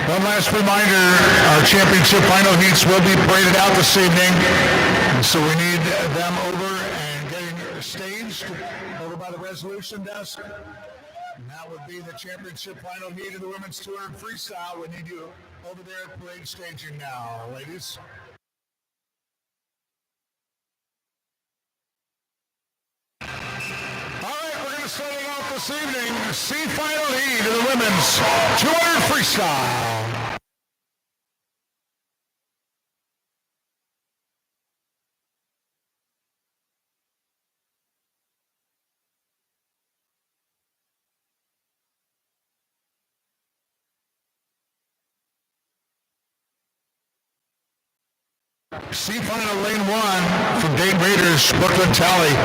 One last reminder, our championship final heats will be paraded out this evening. So we need them over and getting staged over by the resolution desk. And that would be the championship final heat of the women's 200 freestyle. We need you over there at parade staging now, ladies. Starting off this evening, C final heat of the women's 200 freestyle. C final lane 1 from Dayton Raiders, Brooklyn Tally.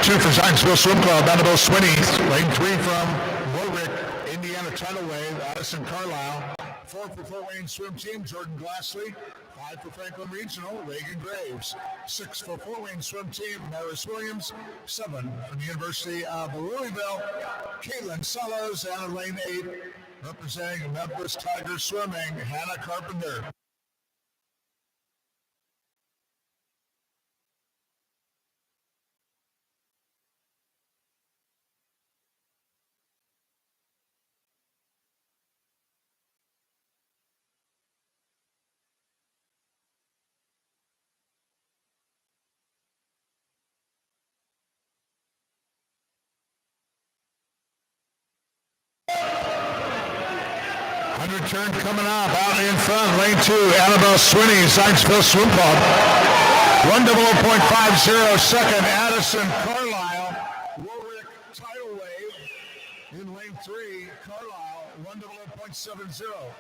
2 for Zionsville Swim Club, Annabelle Swinney. Lane 3 from Warwick, Indiana Tidal Wave, Addison Carlisle. 4 for Fort Wayne Swim Team, Jordan Glassley. 5 for Franklin Regional, Reagan Graves. 6 for Fort Wayne Swim Team, Maris Williams. 7 from the University of Louisville, Caitlin Sellers. And lane 8, representing Memphis Tiger Swimming, Hannah Carpenter. 100 turn coming up, out in front, lane 2, Annabelle Swinney, Zionsville Swim Club. 1:00.50 second, Addison Carlisle, Warwick Tidal Wave. In lane 3, Carlisle, 1:00.70.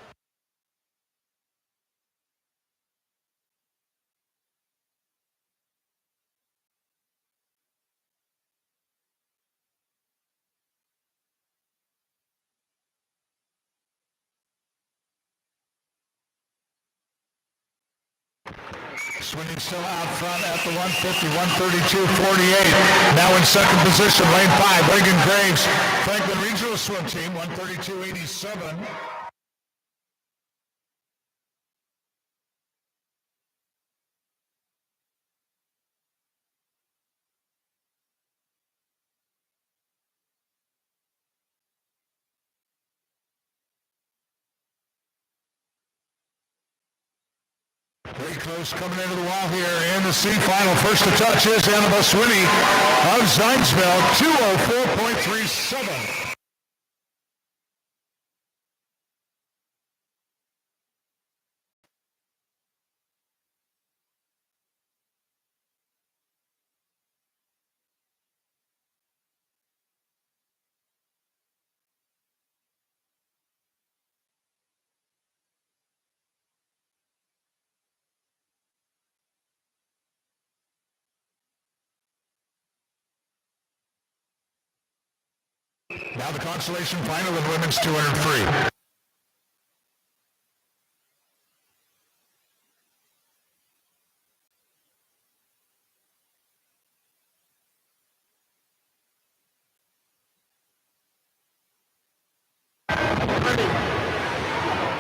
'Swinney still out front at the 150, 132.48. Now in second position, lane 5, Reagan Graves, Franklin Regional Swim Team, 132.87. Very close coming into the wall here in the C final. First to touch is Annabelle Swinney of Zionsville, 2:04.37. Now the consolation final in women's 200 free.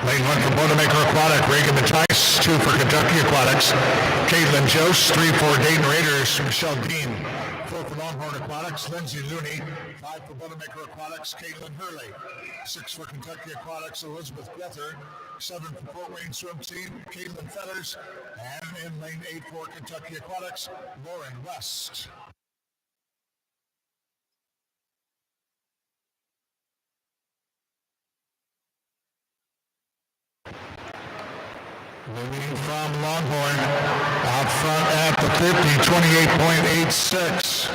Lane 1 for Boilermaker Aquatic, Reagan Mattice. 2 for Kentucky Aquatics, Caitlin Jost. 3 for Dayton Raiders, Michelle Dean. 4 for Longhorn Aquatics, Lindsay Looney. 5 for Boilermaker Aquatics, Caitlin Hurley. 6 for Kentucky Aquatics, Elizabeth Grether. 7 for Fort Wayne Swim Team, Caitlin Feathers. And in lane 8 for Kentucky Aquatics, Lauren West. Moving from Longhorn, out front at the 50, 28.86.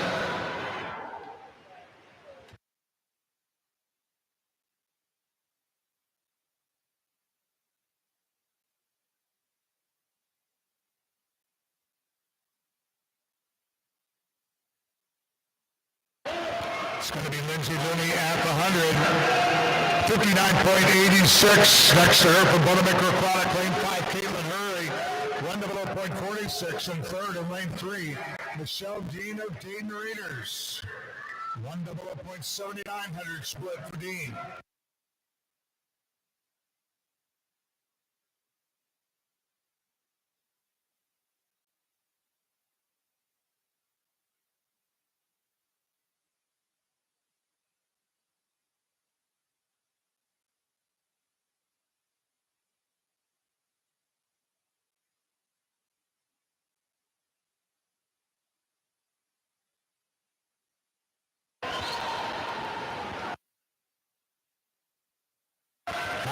It's going to be Lindsay Looney at the 100, 59.86. Next to her from Boilermaker Aquatic, lane 5, Caitlin Hurley, 1:00.46. And third in lane 3, Michelle Dean of Dayton Raiders, 1:00.79 split for Dean.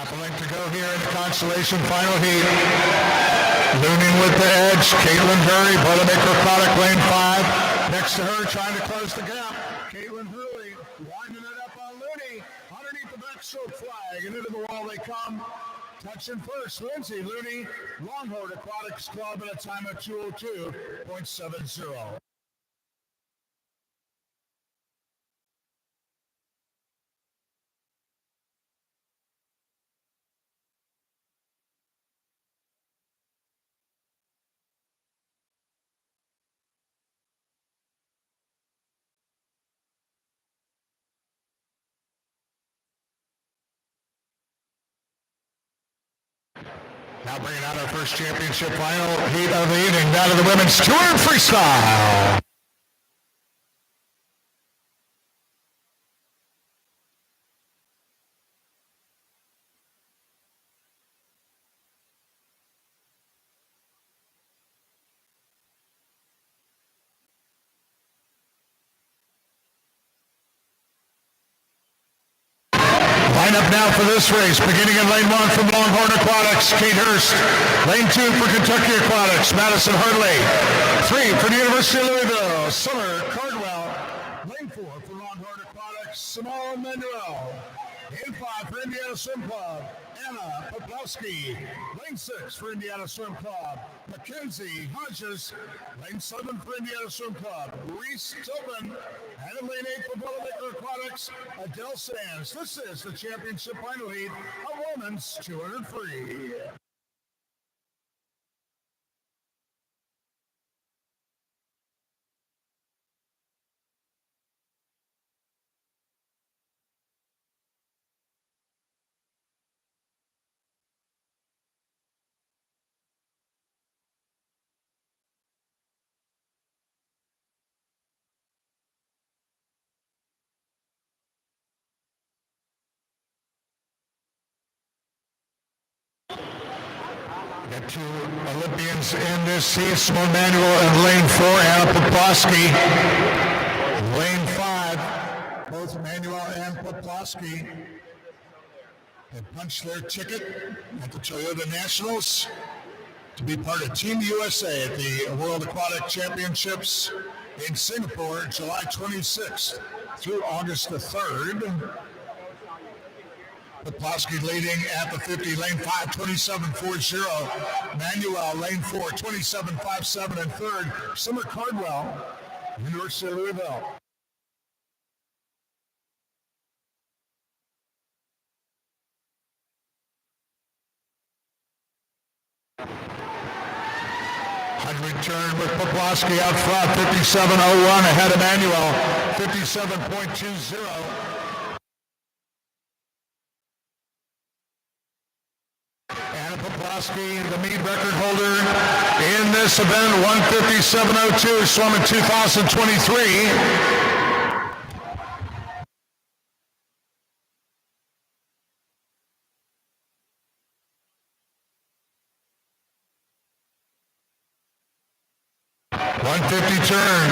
Half a length to go here in the consolation final heat. Looming with the edge, Caitlin Hurley, Boilermaker Product, lane 5. Next to her, trying to close the gap. Caitlin Hurley winding it up on Looney. Underneath the backstroke flag, and into the wall they come. Touching first, Lindsay Looney, Longhorn Aquatics Club at a time of 2:02.70. Now bringing out our first championship final heat of the evening, that of the women's 200 freestyle. Line up now for this race, beginning in lane 1 from Longhorn Aquatics, Kate Hurst. Lane 2 for Kentucky Aquatics, Madison Hartley. 3 for the University of Louisville, Summer Cardwell. Lane 4 for Longhorn Aquatics, Simone Manuel. Lane 5 for Indiana Swim Club, Anna Poplowski. Lane 6 for Indiana Swim Club, Mackenzie Hodges. Lane 7 for Indiana Swim Club, Reese Tillman. And in lane 8 for Boilermaker Aquatics, Adele Sands. This is the championship final heat of women's 200 free. Got 2 Olympians in this heat, Simone Manuel in lane 4, Anna Poplowski. Lane 5, both Manuel and Poplowski have punched their ticket at the Toyota Nationals to be part of Team USA at the World Aquatic Championships in Singapore, July 26th through August the 3rd. Poplowski leading at the 50, lane 5, 27.40. Manuel, lane 4, 27.57. And third, Summer Cardwell, University of Louisville. Turn with Poplowski out front, 57.01 ahead of Manuel, 57.20. Anna Poplowski, the meet record holder in this event, 157.02, swum in 2023. 150 turn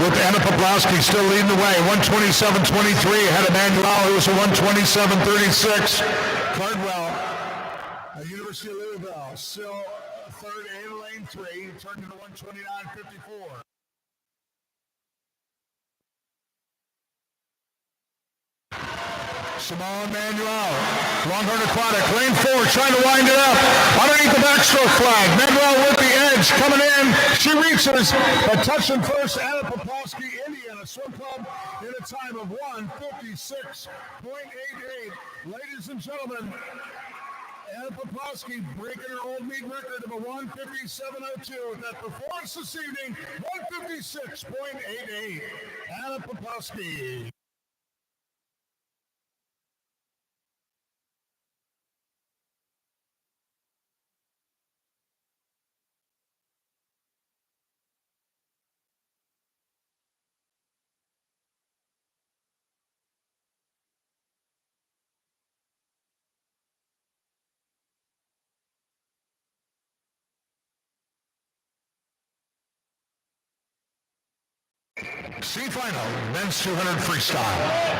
with Anna Poplowski still leading the way. 127.23 ahead of Manuel, who was a 127.36. Cardwell, University of Louisville, still third in lane 3, turned into 129.54. Simone Manuel, Longhorn Aquatic, lane 4, trying to wind it up. Underneath the backstroke flag, Manuel with the edge, coming in. She reaches, but touching first, Anna Poplowski, Indiana Swim Club, in a time of 1:56.88. Ladies and gentlemen, Anna Poplowski breaking her old meet record of a 1:57.02 with that performance this evening, 1:56.88. Anna Poplowski. C final, men's 200 freestyle.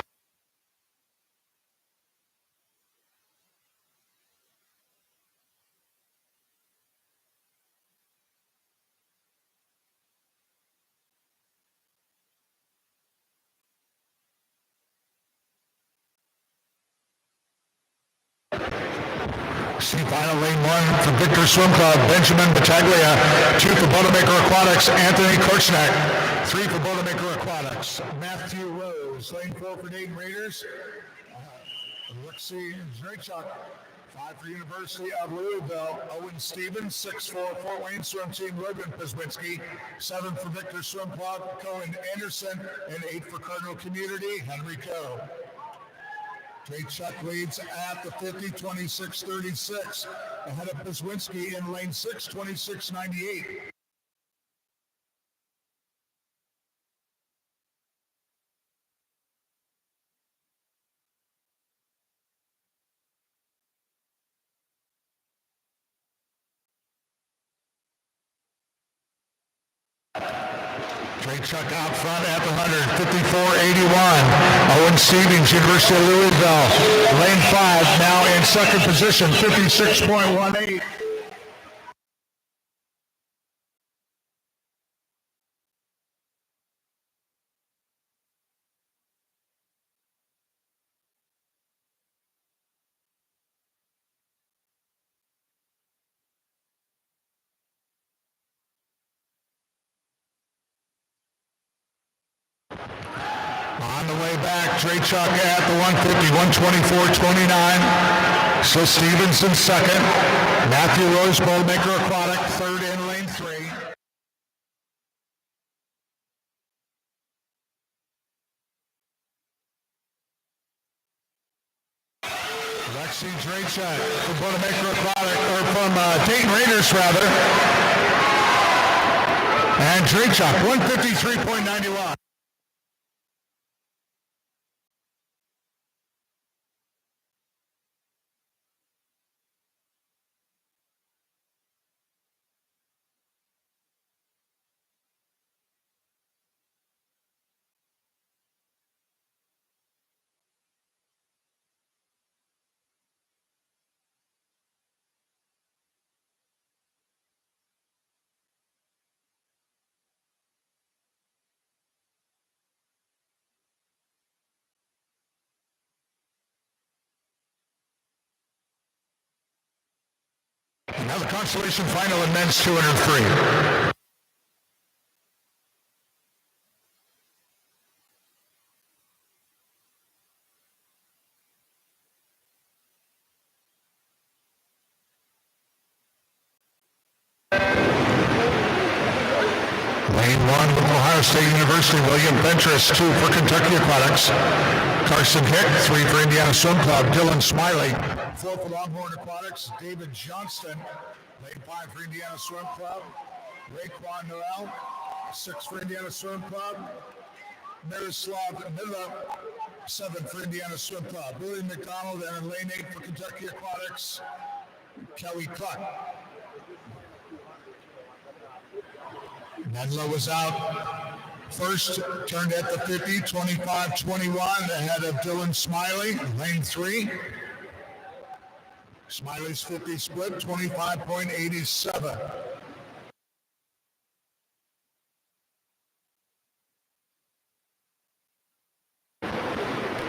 Semi-final lane 1 for Victor Swim Club, Benjamin Battaglia. 2 for Boilermaker Aquatics, Anthony Korchnak. 3 for Boilermaker Aquatics, Matthew Rose. Lane 4 for Dayton Raiders, Alexei Zrachuk. 5 for University of Louisville, Owen Stevens. 6 for Fort Wayne Swim Team, Logan Pizwinski. 7 for Victor Swim Club, Cohen Anderson. And 8 for Cardinal Community, Henry Coe. Zrachuk leads at the 50, 26-36. Ahead of Pizwinski in lane 6, 26-98. Zrachuk out front at the 100, 54-81. Owen Stevens, University of Louisville. Lane 5 now in second position, 56.18. On the way back, Zrachuk at the 150, 124.29. So Stevens in second. Matthew Rose, Boilermaker Aquatic, third in lane 3. Alexei Zrachuk from Boilermaker Aquatic, or from Dayton Raiders, rather. And Zrachuk, 153.91. Now the consolation final in men's 203. Lane 1 with Ohio State University, William Ventress. 2 for Kentucky Aquatics, Carson Hick. 3 for Indiana Swim Club, Dylan Smiley. 4 for Longhorn Aquatics, David Johnston. Lane 5 for Indiana Swim Club, Raekwon Noel. 6 for Indiana Swim Club, Miroslav Mila. 7 for Indiana Swim Club, Billy McDonald. And in lane 8 for Kentucky Aquatics, Kelly Cluck. Menlo was out first, turned at the 50, 25-21, ahead of Dylan Smiley, lane 3. Smiley's 50 split, 25.87.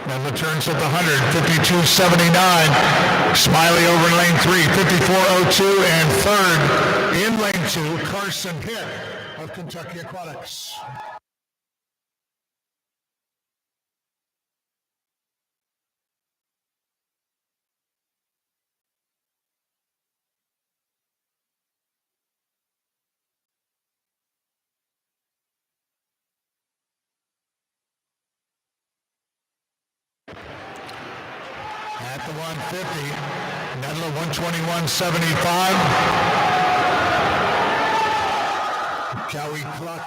Menlo turns at the 100, 52.79. Smiley over in lane 3, 54.02, and third in lane 2, Carson Hick of Kentucky Aquatics. At the 150, Nedler 121.75. Cowie Cluck,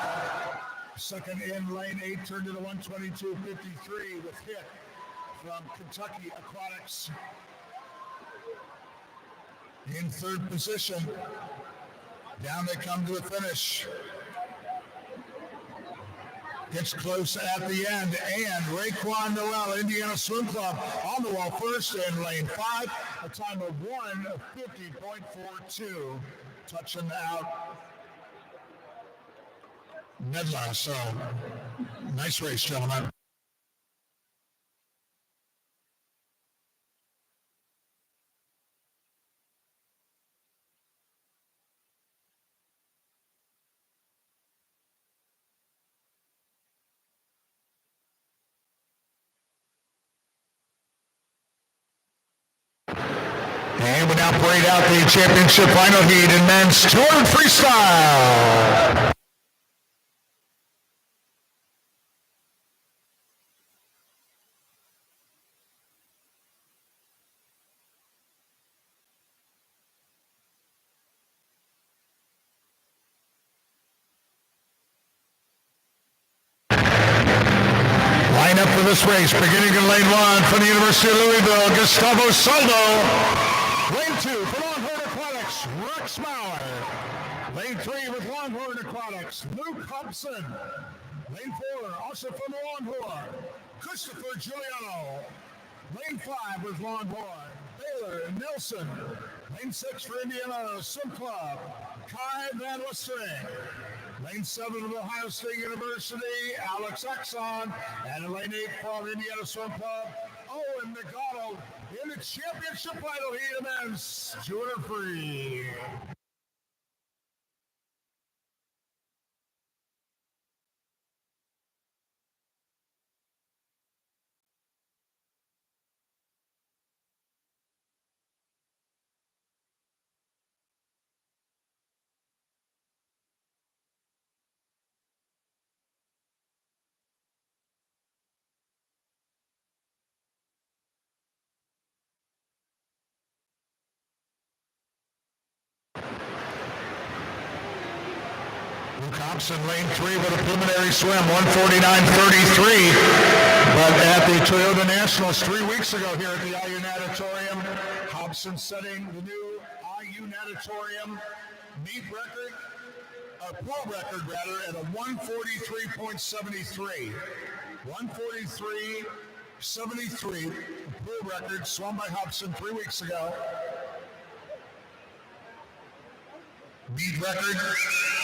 second in lane 8, turned to the 122.53 with Hick from Kentucky Aquatics. In third position, down they come to the finish. Gets close at the end, and Raekwon Noel, Indiana Swim Club, on the wall first in lane 5, a time of 1:50.42, touching out Nedler. So, nice race, gentlemen. operate out the championship final heat in men's 200 freestyle. Line up for this race, beginning in lane 1 from the University of Louisville, Gustavo Saldo. Lane 2 for Longhorn Aquatics, Rex Mauer. Lane 3 with Longhorn Aquatics, Luke Hobson. Lane 4, also from Longhorn, Christopher Giuliano. Lane 5 with Longhorn, Baylor Nelson. Lane 6 for Indiana Swim Club, Kai Van Westering. Lane 7 of Ohio State University, Alex Exxon. And in lane 8 from Indiana Swim Club, Owen McDonald in the championship final heat of men's 200 free. Luke Hobson, lane 3 with a preliminary swim, 1:49.33. But at the Toyota Nationals 3 weeks ago here at the IU Natatorium, Hobson setting the new IU Natatorium meet record, pro record rather, at a 1:43.73. 1:43.73, pro record swum by Hobson 3 weeks ago. Meet record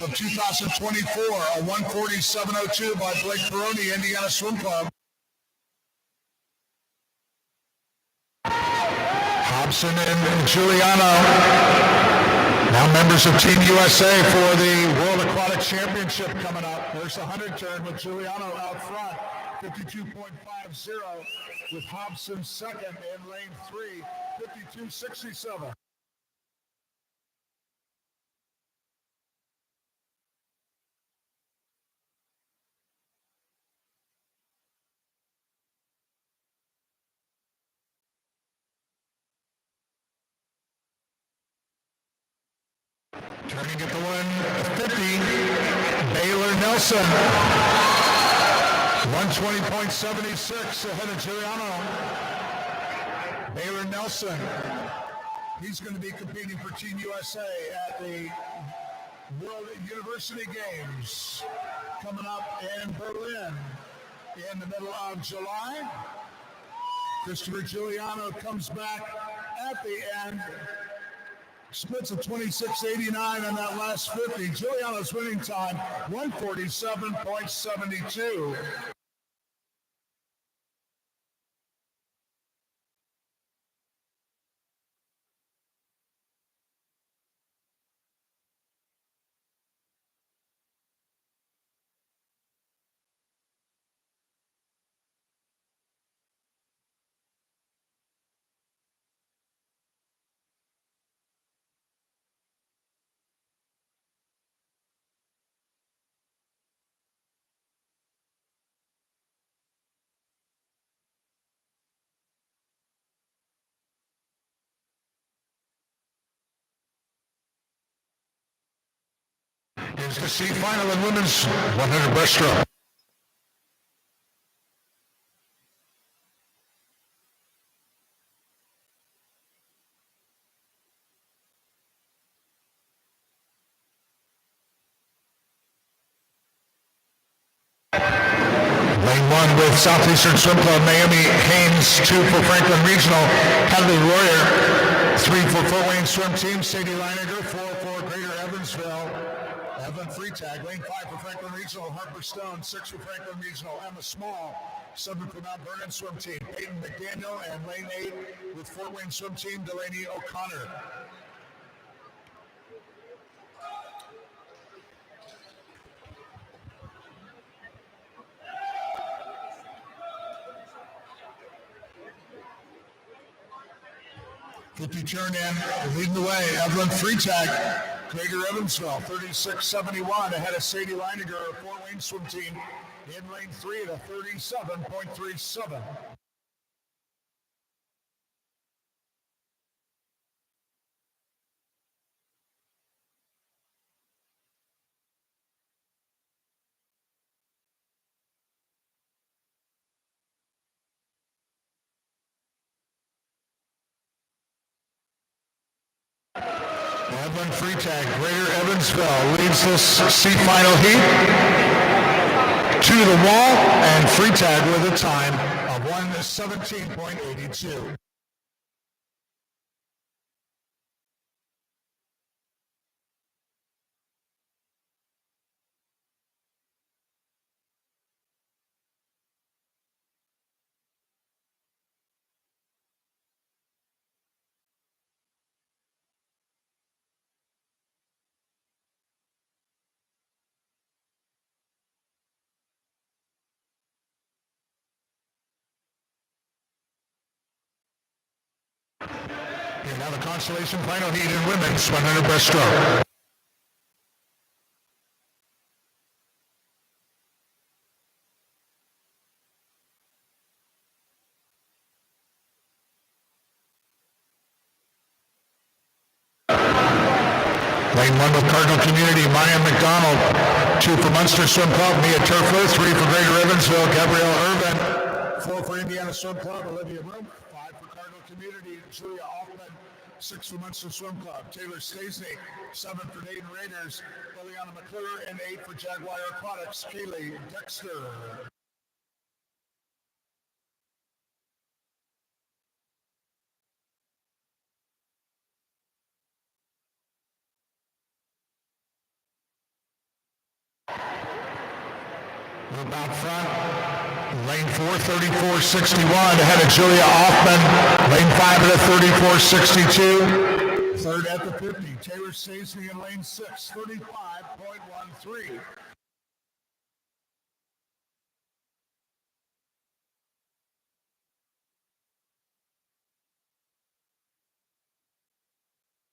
of 2024, a 1:47.02 by Blake Peroni, Indiana Swim Club. Hobson and Giuliano, now members of Team USA for the World Aquatic Championship coming up. There's the 100 turn with Giuliano out front, 52.50, with Hobson second in lane 3, 52.67. Turning at the 150, Baylor Nelson. 120.76 ahead of Giuliano. Baylor Nelson. He's going to be competing for Team USA at the World University Games coming up in Berlin in the middle of July. Christopher Giuliano comes back at the end. Splits of 26.89 on that last 50. Giuliano's winning time, 1:47.72. Here's the C final in women's 100 breaststroke. Lane 1 with Southeastern Swim Club, Naomi Haynes, 2 for Franklin Regional, Hadley Royer, 3 for Fort Wayne Swim Team, Sadie Leininger, 4 for Greater Evansville, Evan Freetag. Lane 5 for Franklin Regional, Harper Stone, 6 for Franklin Regional, Emma Small, 7 for Mount Vernon Swim Team, Peyton McDaniel, and lane 8 with Fort Wayne Swim Team, Delaney O'Connor. 50 turn in, leading the way. Evelyn Freitag, Greater Evansville, 36.71 ahead of Sadie Leininger, Fort Wayne swim team in lane 3 at a 37.37. Evelyn Freitag, Greater Evansville, leads this C final heat to the wall, and Freitag with a time of 1:17.82. Here now the consolation final heat in women's 100 breaststroke. Lane 1 with Cardinal Community, Maya McDonald. 2 for Munster Swim Club, Mia Turfler. 3 for Greater Evansville, Gabrielle Urban. 4 for Indiana Swim Club, Olivia Room. 5 for Cardinal Community, Julia Hoffman. 6 for Munster Swim Club, Taylor Stacey. 7 for Dayton Raiders, Liliana McClure. And 8 for Jaguar Aquatics, Kaylee Dexter. Move out front. Lane 4, 34.61 ahead of Julia Hoffman. Lane 5 at a 34.62. Third at the 50, Taylor Stacey in lane 6, 35.13.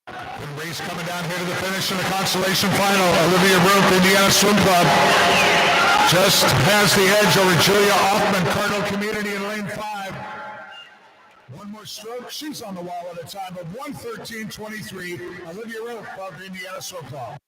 The race coming down here to the finish in the consolation final. Olivia Roop, Indiana Swim Club, just has the edge over Julia Hoffman, Cardinal Community in lane 5. One more stroke. She's on the wall at a time of 1:13.23. Olivia Roop of Indiana Swim Club.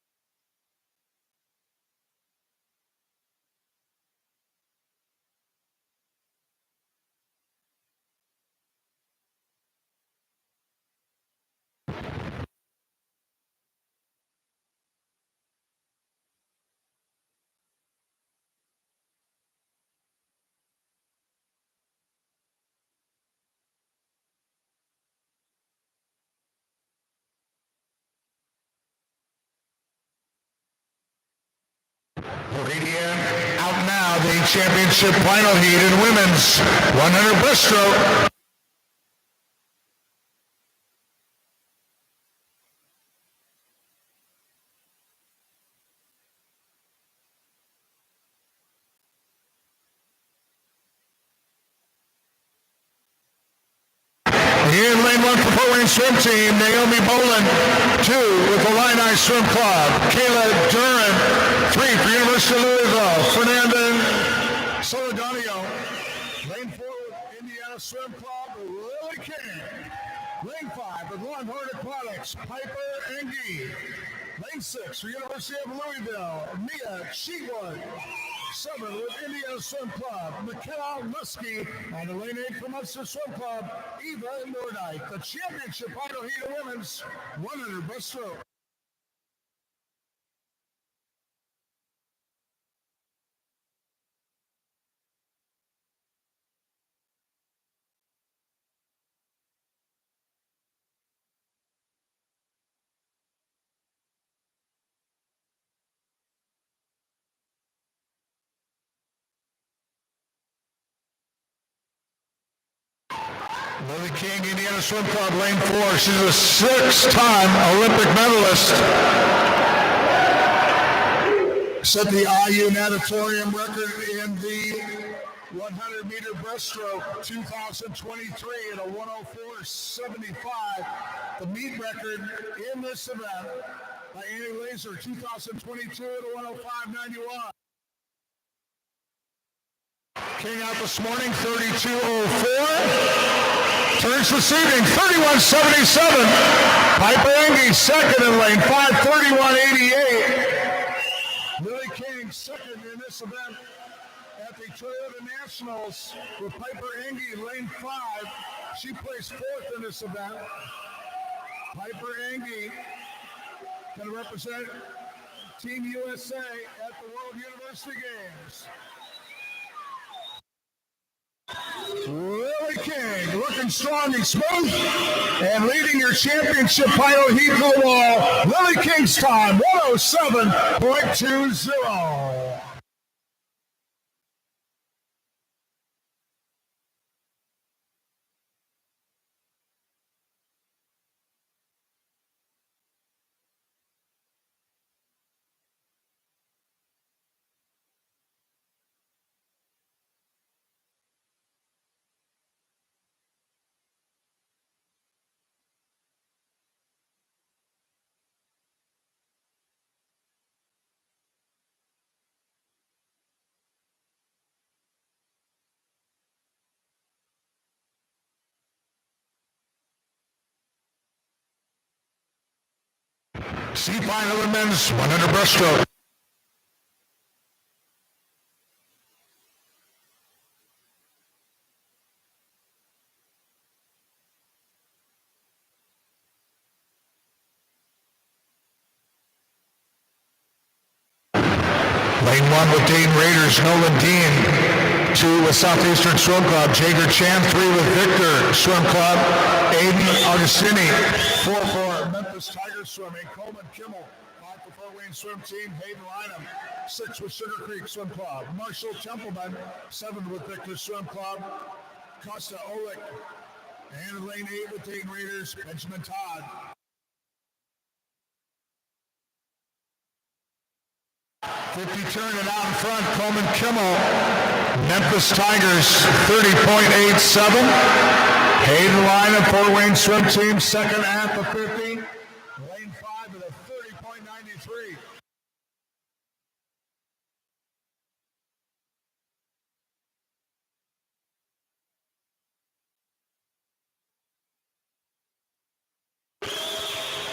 Radiant out now, the championship final heat in women's 100 breaststroke. In lane 1 for Fort Wayne Swim Team, Naomi Boland. 2 with the Illini Swim Club, Kayla Duran. 3 for University of Louisville, Fernanda Solidonio. Lane 4 with Indiana Swim Club, Lily King. Lane 5 with Longhorn Aquatics, Piper Engie. Lane 6 for University of Louisville, Mia Cheatwood. 7 with Indiana Swim Club, Mikhail Muskie. And lane 8 for Munster Swim Club, Eva Nordike. The championship final heat of women's 100 breaststroke. Lily King, Indiana Swim Club, lane 4. She's a 6-time Olympic medalist. Set the IU natatorium record in the 100-meter breaststroke 2023 at a 104.75. The meet record in this event by Andy Laser 2022 at a 105.91. King out this morning 32.04. Turns this evening 31.77. Piper Engie second in lane 5, 31.88. Lily King second in this event at the Toyota Nationals with Piper Engie, lane 5. She placed fourth in this event. Piper Engie going to represent Team USA at the World University Games. Lily King looking strong and smooth and leading your championship final heat to the wall. Lily King's time, 107.20. C final of men's 100 breaststroke. Lane 1 with Dayton Raiders, Nolan Dean. 2 with Southeastern Swim Club, Jager Chan. 3 with Victor Swim Club, Aiden Augustini. 4 for Memphis Tigers Swimming, Coleman Kimmel. 5 for Fort Wayne Swim Team, Hayden Lynham. 6 with Sugar Creek Swim Club, Marshall Templeman. 7 with Victor Swim Club, Costa Olick. And lane 8 with Dayton Raiders, Benjamin Todd. 50 turning out in front, Coleman Kimmel. Memphis Tigers, 30.87. Hayden Lynham, Fort Wayne Swim Team, second at the 50. Lane 5 at a 30.93.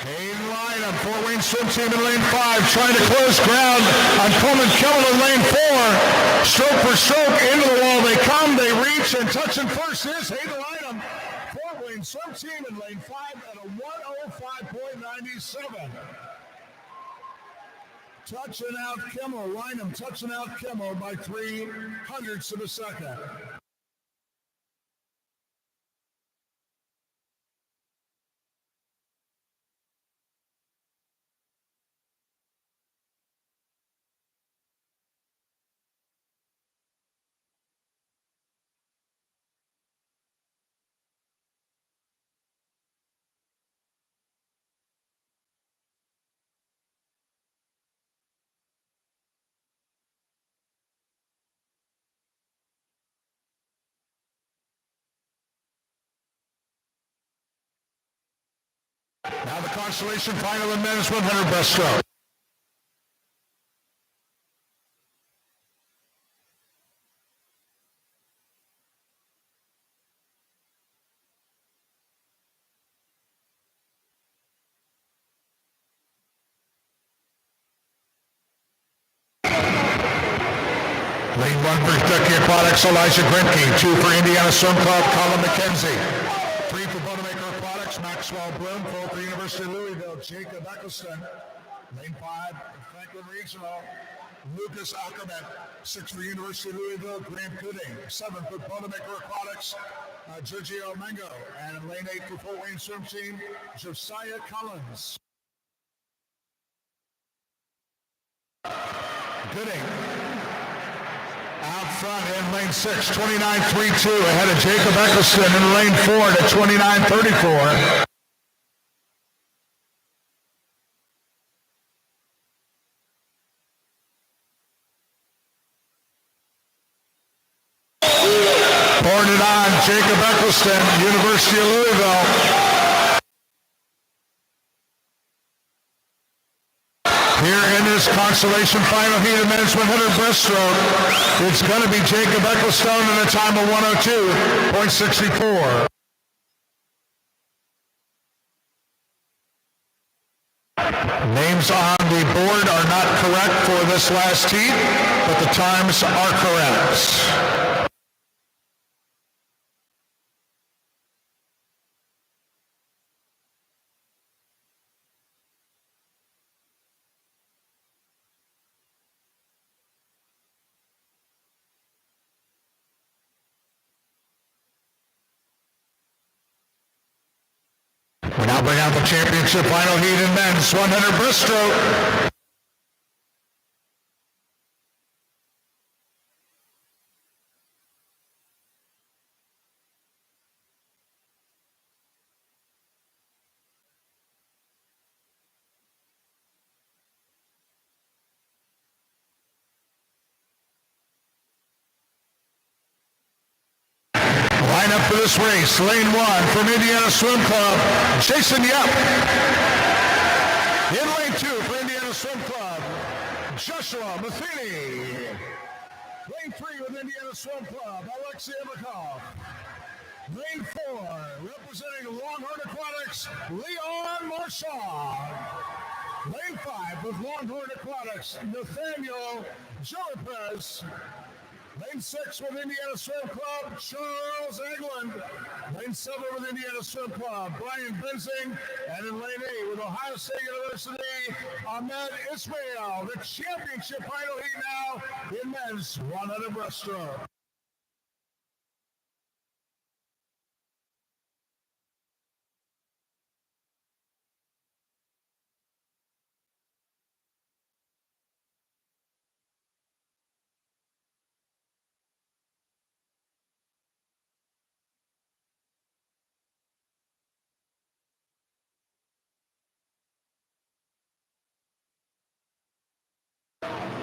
Hayden Lynham, Fort Wayne Swim Team in lane 5, trying to close ground on Coleman Kimmel in lane 4. Stroke for stroke, into the wall they come, they reach, and touching first is Hayden Lynham. Fort Wayne Swim Team in lane 5 at a 105.97. Touching out Kimmel, Lynham touching out Kimmel by 300ths of a second. Now the consolation final in men's 100 breaststroke. Lane 1 for Kentucky Aquatics, Elijah Grimke. 2 for Indiana Swim Club, Colin McKenzie. 3 for Bodemaker Aquatics, Maxwell Bloom. 4 for University of Louisville, Jacob Eccleston. Lane 5, Franklin Regional, Lucas Ackerman. 6 for University of Louisville, Graham Gooding. 7 for Bodemaker Aquatics, Giorgio Mango. And in lane 8 for Fort Wayne Swim Team, Josiah Collins. Gooding. Out front in lane 6, 29.32, ahead of Jacob Eccleston in lane 4 to 29.34. Pouring it on, Jacob Eccleston, University of Louisville. Here in this consolation final heat of men's 100 breaststroke, it's going to be Jacob Eccleston in a time of 102.64. Names on the board are not correct for this last heat, but the times are correct. We now bring out the championship final heat in men's 100 breaststroke. Line up for this race, lane 1 from Indiana Swim Club, Jason Yep. In lane 2 for Indiana Swim Club, Joshua Matheny. Lane 3 with Indiana Swim Club, Alexei Imikov. Lane 4, representing Longhorn Aquatics, Leon Marchand. Lane 5 with Longhorn Aquatics, Nathaniel Jorpez. Lane 6 with Indiana Swim Club, Charles Eglin. Lane 7 with Indiana Swim Club, Brian Benzing. And in lane 8 with Ohio State University, Ahmed Ismail. The championship final heat now in men's 100 breaststroke.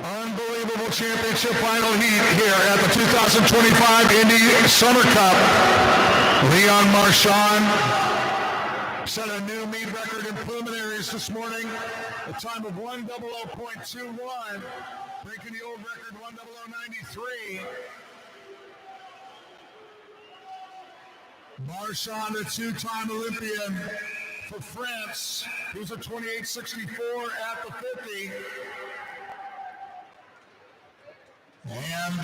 Unbelievable championship final heat here at the 2025 Indy Summer Cup. Leon Marchand set a new meet record in preliminaries this morning, a time of 1:00.21, breaking the old record 1:00.93. Marchand, a two-time Olympian for France. He was a 28.64 at the 50. And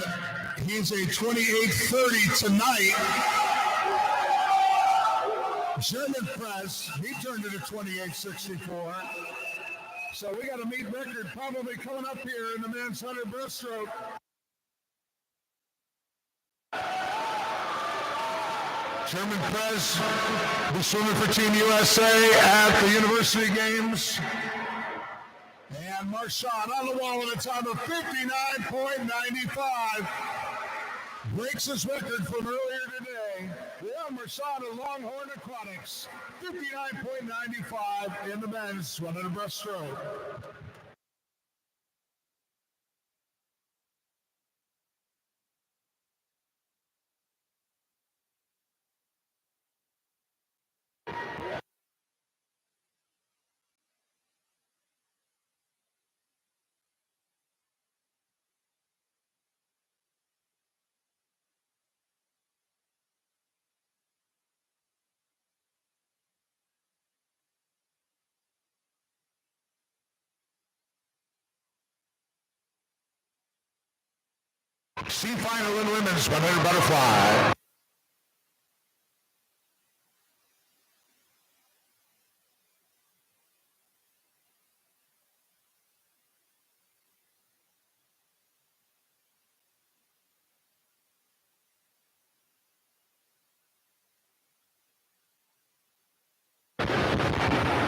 he's a 28.30 tonight. German press, he turned it to 28.64. So we got a meet record probably coming up here in the men's 100 breaststroke. German press, the swimmer for Team USA at the University Games. And Marchand on the wall at a time of 59.95. Breaks his record from earlier today. Leon Marchand of Longhorn Aquatics, 59.95 in the men's 100 breaststroke. C final in women's 100 butterfly.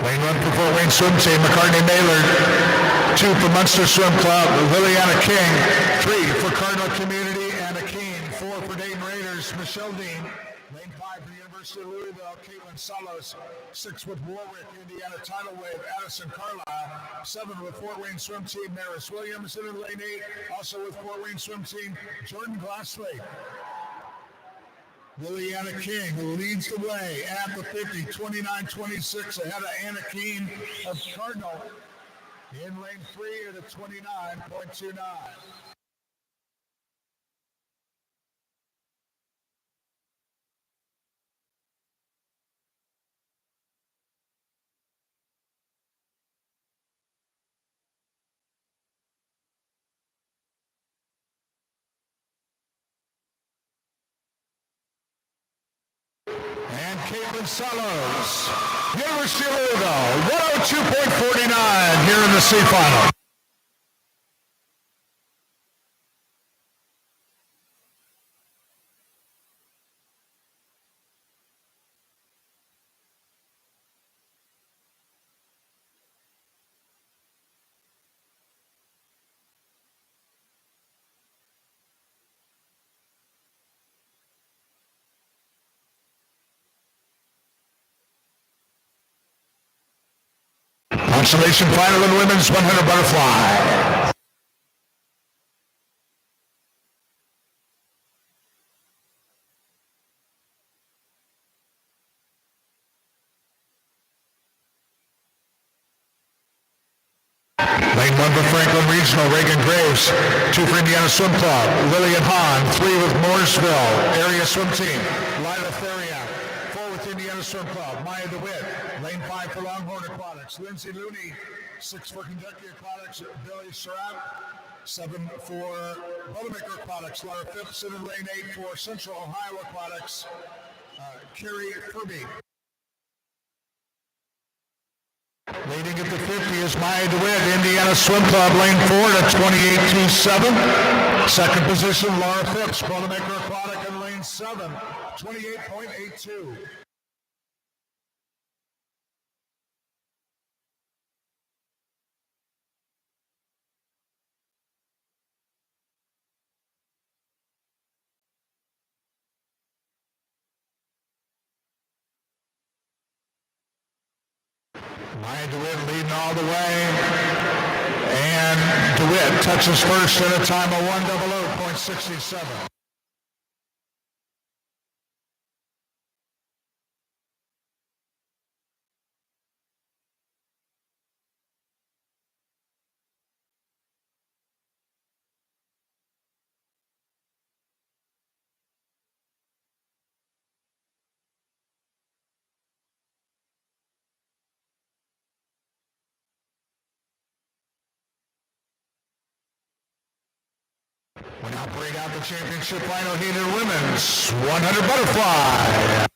Lane 1 for Fort Wayne Swim Team, McCartney Maylard. 2 for Munster Swim Club, Liliana King. 3 for Cardinal Community, Anna Keene. 4 for Dayton Raiders, Michelle Dean. Lane 5 for the University of Louisville, Caitlin Salos. 6 with Warwick, Indiana Tidal Wave, Addison Carlisle. 7 with Fort Wayne Swim Team, Maris Williams. And in lane 8, also with Fort Wayne Swim Team, Jordan Glassley. Liliana King, who leads the way at the 50, 29-26 ahead of Anna Keene of Cardinal. In lane 3 at a 29.29. And Caitlin Salos, University of Louisville, 102.49 here in the C final. Consolation final in women's 100 butterfly. Lane 1 for Franklin Regional, Reagan Graves. 2 for Indiana Swim Club, Lillian Hahn. 3 with Morrisville Area Swim Team, Lila Theriak. 4 with Indiana Swim Club, Maya DeWitt. Lane 5 for Longhorn Aquatics, Lindsay Looney. 6 for Kentucky Aquatics, Billy Surratt. 7 for Bouldermaker Aquatics, Laura Phipps. And in lane 8 for Central Ohio Aquatics, Carrie Kirby. Leading at the 50 is Maya DeWitt, Indiana Swim Club, lane 4 to 28.27. Second position, Laura Phipps, Bouldermaker Aquatic in lane 7, 28.82. Maya DeWitt leading all the way. And DeWitt touches first at a time of 1:00.67. We now break out the championship final heat in women's 100 butterfly.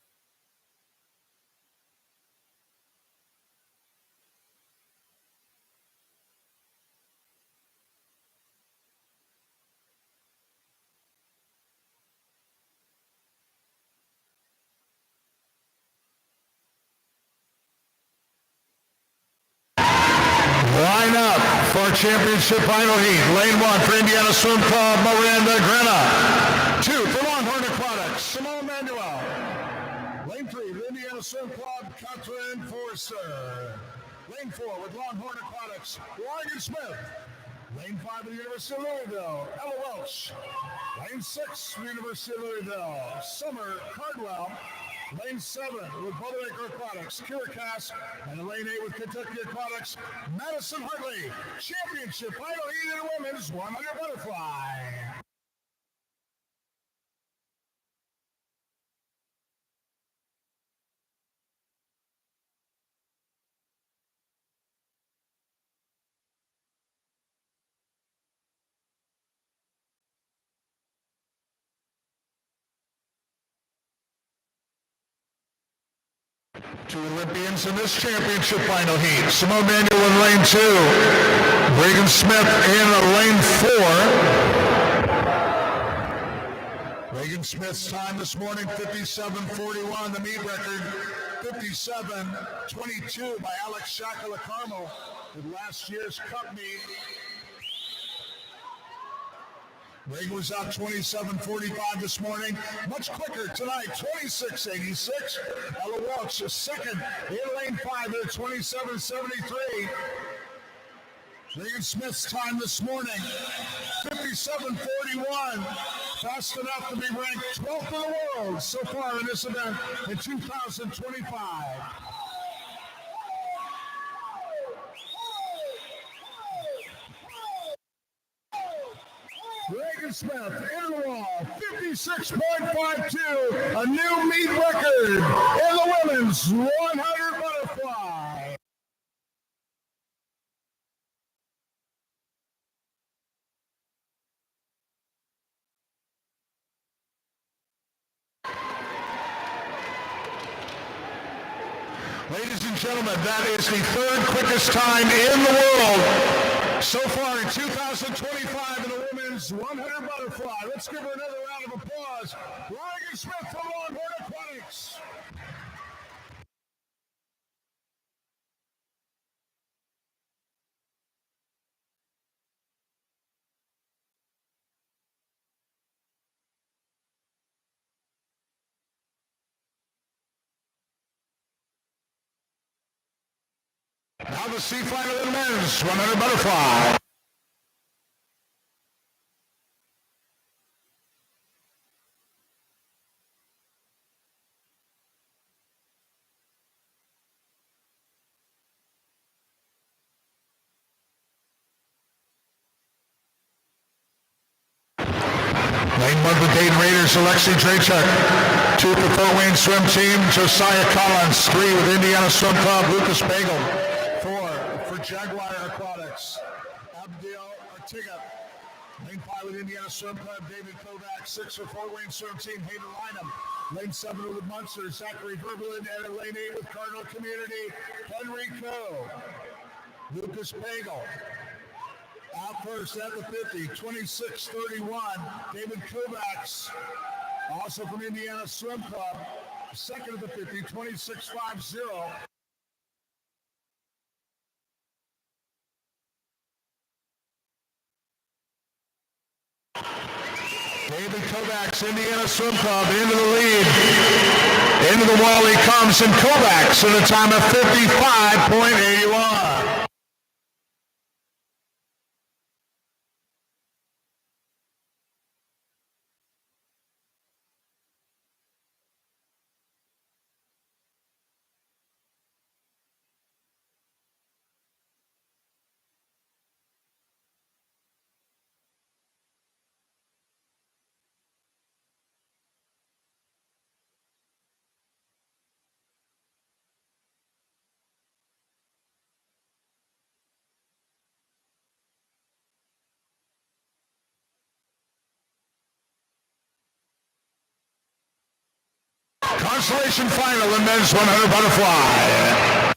Line up for championship final heat. Lane 1 for Indiana Swim Club, Miranda Grena. 2 for Longhorn Aquatics, Simone Manuel. Lane 3 for Indiana Swim Club, Catherine Forster. Lane 4 with Longhorn Aquatics, Ryan Smith. Lane 5 with the University of Louisville, Ella Welch. Lane 6 for the University of Louisville, Summer Cardwell. Lane 7 with Bouldermaker Aquatics, Kira Cass. And in lane 8 with Kentucky Aquatics, Madison Hartley. Championship final heat in the women's 100 butterfly. Two Olympians in this championship final heat. Simone Manuel in lane 2. Reagan Smith in lane 4. Reagan Smith's time this morning, 57:41. The meet record, 57:22 by Alex Shakala Carmel with last year's Cup meet. Reagan was out 27:45 this morning. Much quicker tonight, 26:86. Ella Welch is second in lane 5 at 27:73. Reagan Smith's time this morning, 57:41. fast enough to be ranked 12th in the world so far in this event in 2025. Reagan Smith in the wall, 56.52, a new meet record in the women's 100 butterfly. Ladies and gentlemen, that is the third quickest time in the world so far in 2025 in the women's 100 butterfly. Let's give her another round of applause. Reagan Smith from Longhorn Aquatics. Now the C final in the men's 100 butterfly. Lane 1 for Dayton Raiders, Alexi Drachuk. 2 for Fort Wayne Swim Team, Josiah Collins. 3 with Indiana Swim Club, Lucas Bagel. 4 for Jaguar Aquatics, Abdel Artiga. Lane 5 with Indiana Swim Club, David Kovac. 6 for Fort Wayne Swim Team, Hayden Lynham. Lane 7 with Munster, Zachary Verberlin. And Lane 8 with Cardinal Community, Henry Coe. Lucas Bagel. Out first at the 50, 26-31, David Kovacs, also from Indiana Swim Club. Second at the 50, 26-50. David Kovacs, Indiana Swim Club, into the lead. Into the wall he comes, and Kovacs at a time of 55.81. Consolation final in men's 100 butterfly.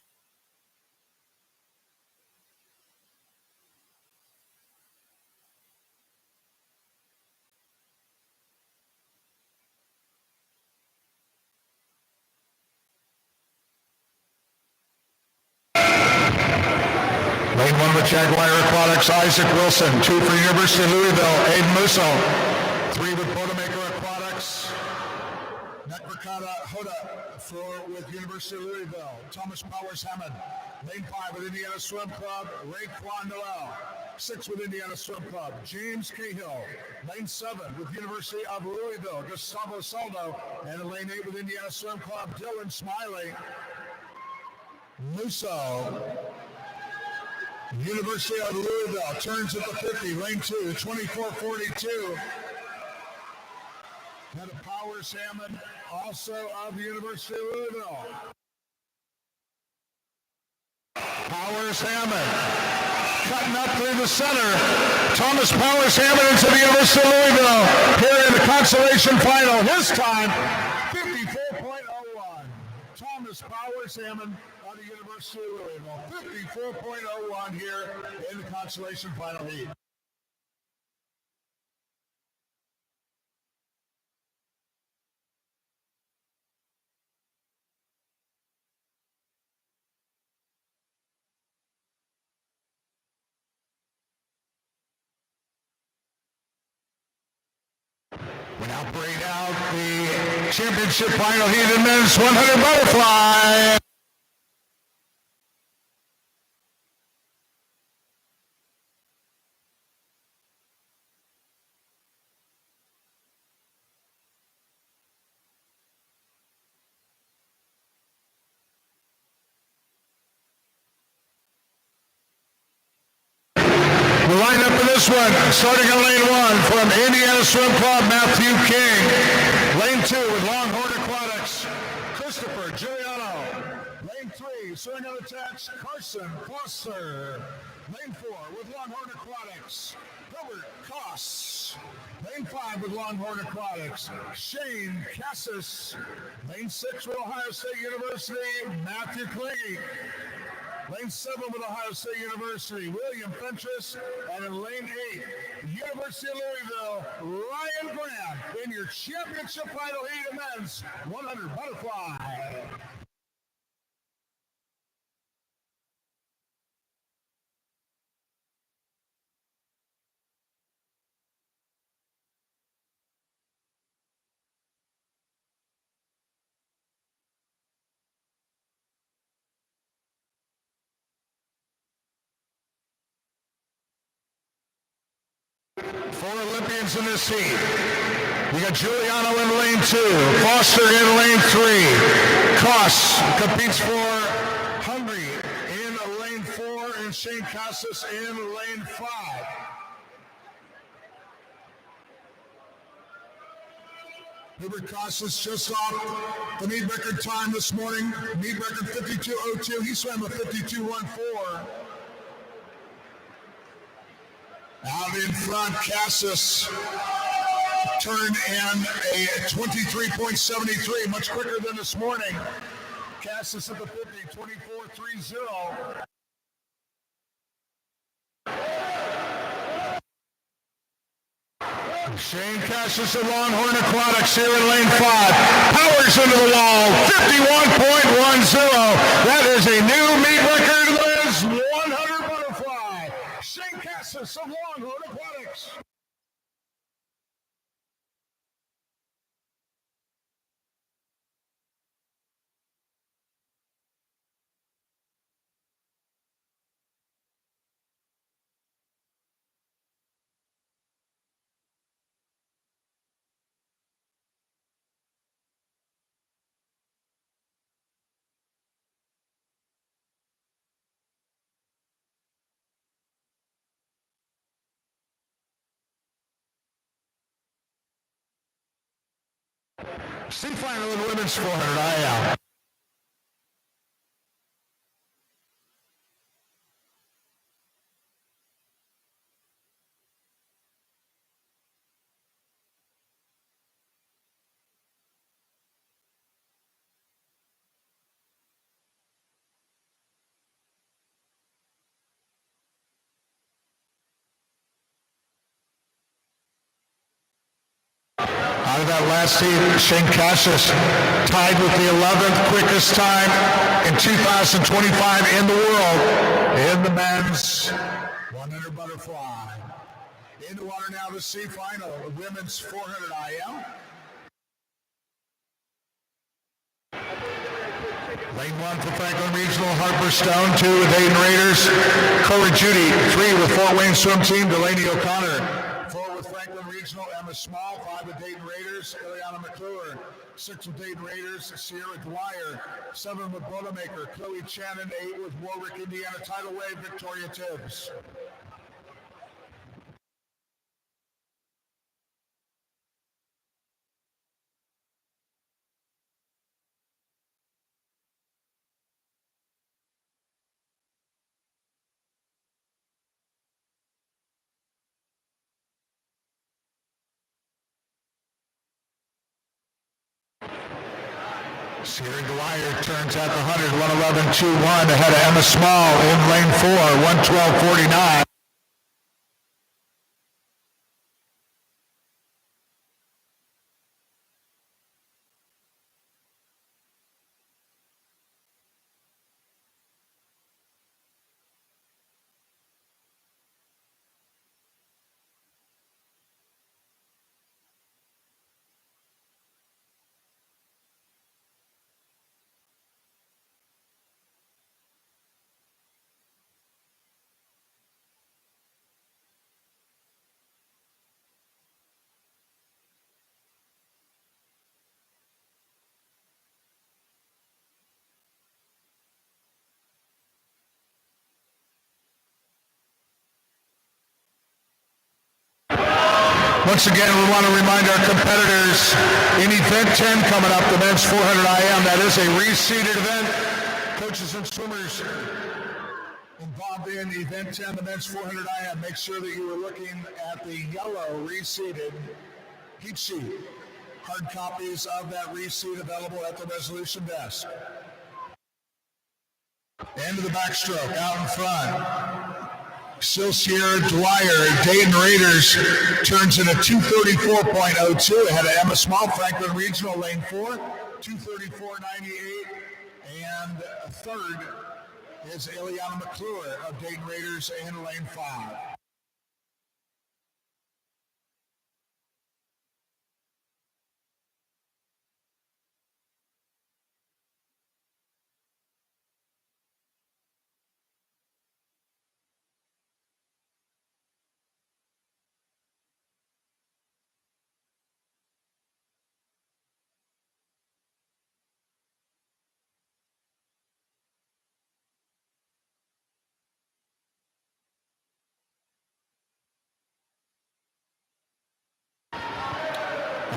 Lane 1 with Jaguar Aquatics, Isaac Wilson. 2 for University of Louisville, Aiden Musso. 3 with Bodemaker Aquatics, Nekrakata Hoda with University of Louisville, Thomas Powers Hammond. Lane 5 with Indiana Swim Club, Raekwon Noel. 6 with Indiana Swim Club, James Cahill. Lane 7 with University of Louisville, Gustavo Saldo. And in lane 8 with Indiana Swim Club, Dylan Smiley. Musso. University of Louisville turns at the 50, lane 2, 24-42. Got a Powers Hammond, also of the University of Louisville. Powers Hammond, cutting up through the center. Thomas Powers Hammond into the University of Louisville. Here in the consolation final, his time, 54.01. Thomas Powers Hammond of the University of Louisville, 54.01 here in the consolation final heat. We now bring out the championship final heat in men's 100 butterfly. The lineup for this one, starting in lane 1 from Indiana Swim Club, Matthew King. Lane 2 with Longhorn Aquatics, Christopher Giuliano. Lane 3, swimming on the text, Carson Foster. Lane 4 with Longhorn Aquatics, Robert Koss. Lane 5 with Longhorn Aquatics, Shane Cassis. Lane 6 with Ohio State University, Matthew Kling. Lane 7 with Ohio State University, William Fentress. And in lane 8, University of Louisville, Ryan Grant in your championship final heat of men's 100 butterfly. Four Olympians in this heat. You got Giuliano in lane 2, Foster in lane 3, Koss competes for Hungary in lane 4, and Shane Cassis in lane 5. Hubert Cassis just off the meet record time this morning, meet record 52.02. He swam a 52.14. Out in front, Cassis turned in a 23.73, much quicker than this morning. Cassis at the 50, 24.30. Shane Cassis of Longhorn Aquatics here in lane 5. Powers into the wall, 51.10. That is a new meet record. That is 100 butterfly. Shane Cassis of Longhorn Aquatics. C final in women's 400 IL. Out of that last heat, Shane Cassis tied with the 11th quickest time in 2025 in the world in the men's 100 butterfly. In the water now, the C final, the women's 400 IL. Lane 1 for Franklin Regional, Harper Stone. 2 with Hayden Raiders, Corey Judy. 3 with Fort Wayne Swim Team, Delaney O'Connor. 4 with Franklin Regional, Emma Small. 5 with Dayton Raiders, Ileana McClure. 6 with Dayton Raiders, Sierra Dwyer. 7 with Boilermaker, Chloe Channon. 8 with Warwick, Indiana Tidal Wave, Victoria Tibbs. Sierra Dwyer turns at the 100, 111.21 ahead of Emma Small in lane 4, 112.49. Once again, we want to remind our competitors in event 10 coming up, the men's 400 IM. That is a reseeded event. Coaches and swimmers involved in event 10, the men's 400 IM. Make sure that you are looking at the yellow reseeded heat sheet. Hard copies of that reseed available at the resolution desk. End of the backstroke, out in front. Still Sierra Dwyer, Dayton Raiders turns in a 234.02 ahead of Emma Small, Franklin Regional, lane 4, 234.98. And third is Eliana McClure of Dayton Raiders in lane 5.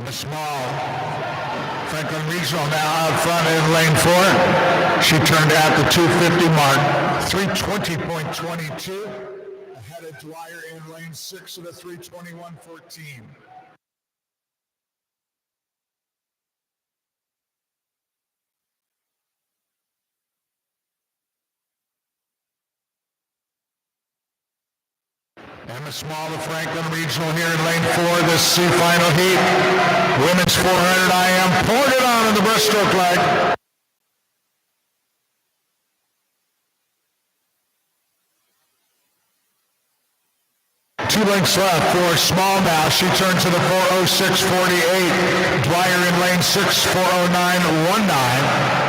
The small Franklin Regional now out front in lane 4. She turned at the 250 mark, 320.22. Ahead of Dwyer in lane 6 at a 321.14. Emma Small of Franklin Regional here in lane 4, this C final heat. Women's 400 IM poured it on in the breaststroke leg. Two lengths left for Small now. She turns to the 406.48. Dwyer in lane 6, 409.19.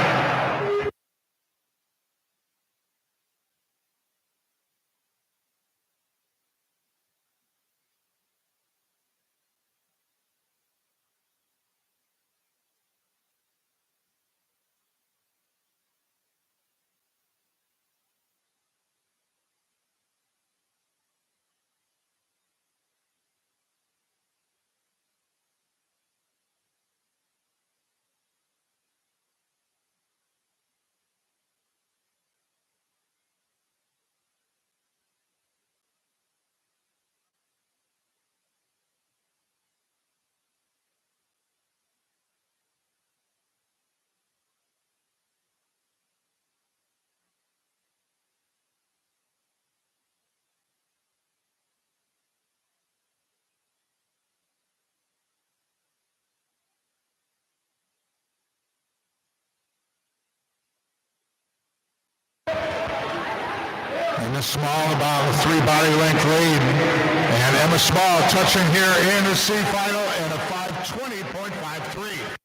Emma Small about a 3 body length lead. And Emma Small touching here in the C final in a 520.53.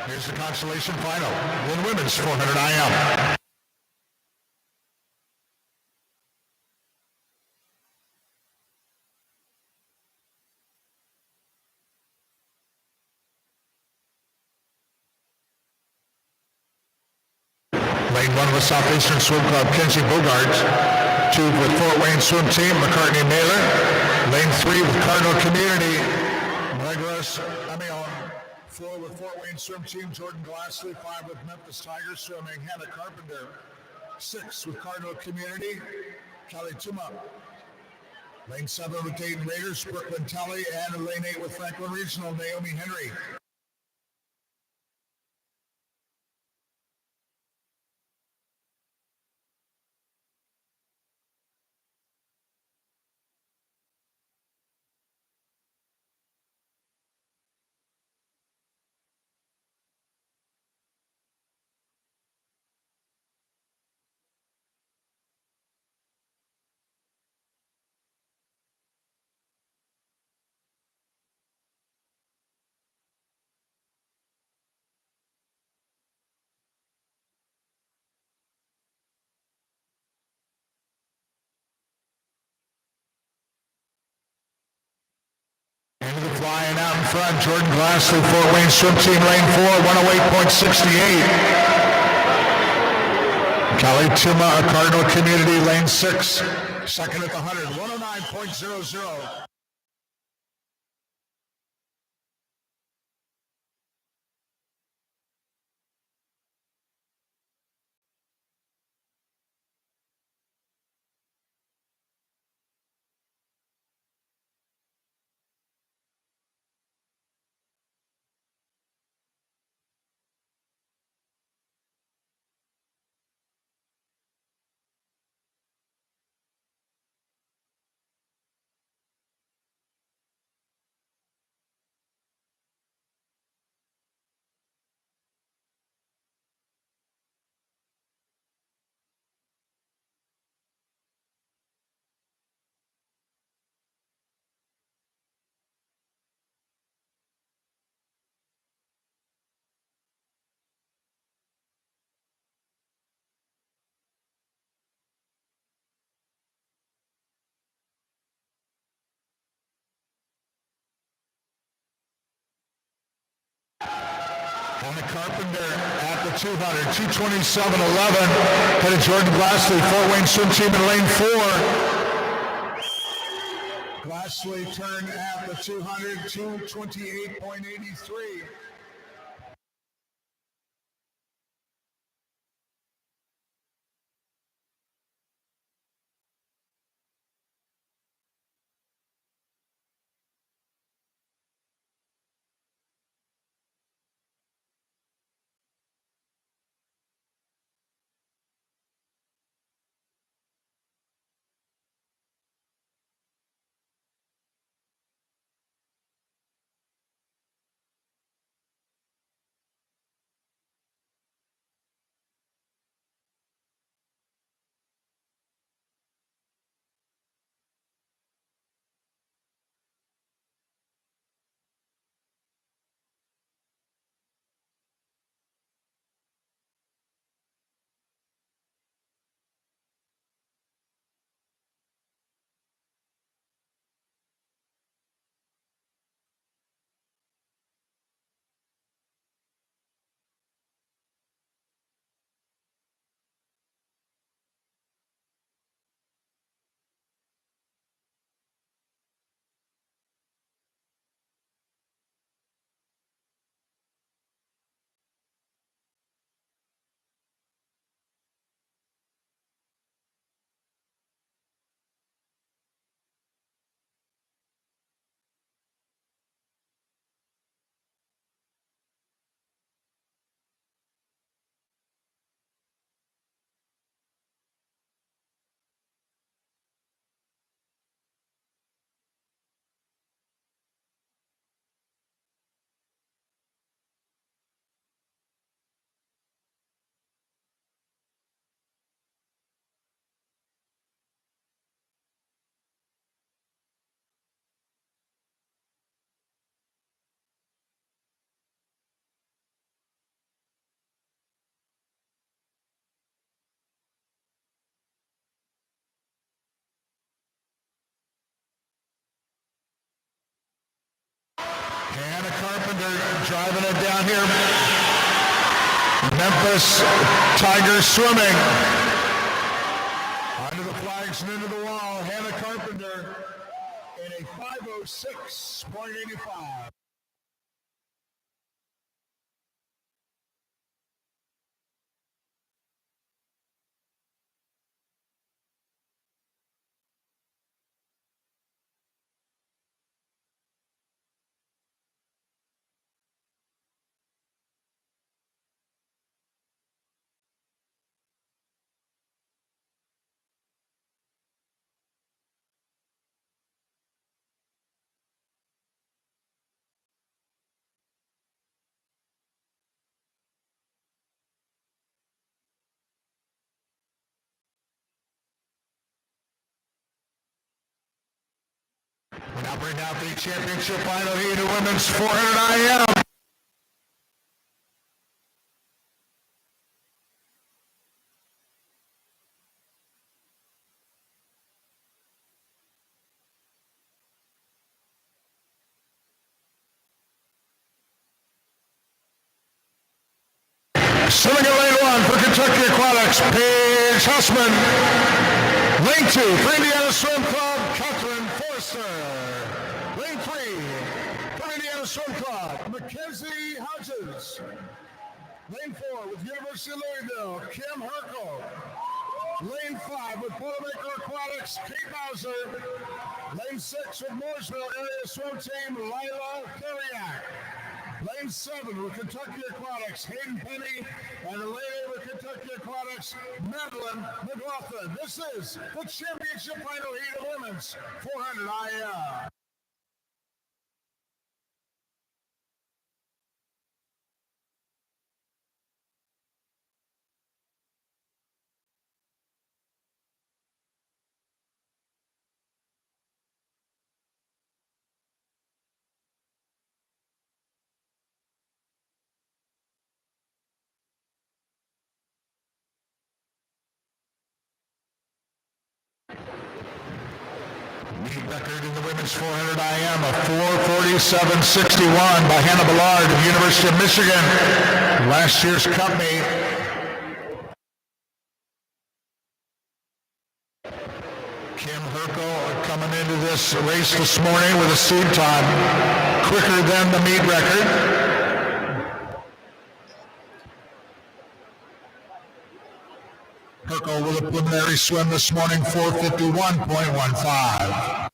Here's the consolation final in women's 400 IM. Lane 1 with Southeastern Swim Club, Kenzie Bogarts. 2 with Fort Wayne Swim Team, McCartney Mailer. Lane 3 with Cardinal Community, Legros Amion. 4 with Fort Wayne Swim Team, Jordan Glassley. 5 with Memphis Tigers Swimming, Hannah Carpenter. 6 with Cardinal Community, Kelly Tuma. Lane 7 with Dayton Raiders, Brooklyn Tully. And in lane 8 with Franklin Regional, Naomi Henry. flying out in front. Jordan Glassley, Fort Wayne Swim Team, lane 4, 108.68. Kelly Tuma, Cardinal Community, lane 6, second at the 100, 109.00. Hannah Carpenter at the 200, 227.11. Headed Jordan Glassley, Fort Wayne Swim Team in lane 4. Glassley turned at the 200, 228.83. Hannah Carpenter driving it down here. Memphis Tigers swimming. Under the flags and into the wall. Hannah Carpenter in a 5:06.85. We now bring out the championship final heat of women's 400 IM. Swimming in lane 1 for Kentucky Aquatics, Paige Hussman. Lane 2 for Indiana Swim Club, Catherine Forster. Lane 3 for Indiana Swim Club, Mackenzie Hodges. Lane 4 with University of Louisville, Kim Herkel. Lane 5 with Boilermaker Aquatics, Kate Bowser. Lane 6 with Mooresville Area Swim Team, Lila Theriak. Lane 7 with Kentucky Aquatics, Hayden Penny. And lane 8 with Kentucky Aquatics, Madeline McLaughlin. This is the championship final heat of women's 400 IM. Meet record in the women's 400 IM of 4:47.61 by Hannah Ballard of University of Michigan, last year's cup meet. Kim Herkel coming into this race this morning with a seed time quicker than the meet record. Herkel with a preliminary swim this morning, 4:51.15.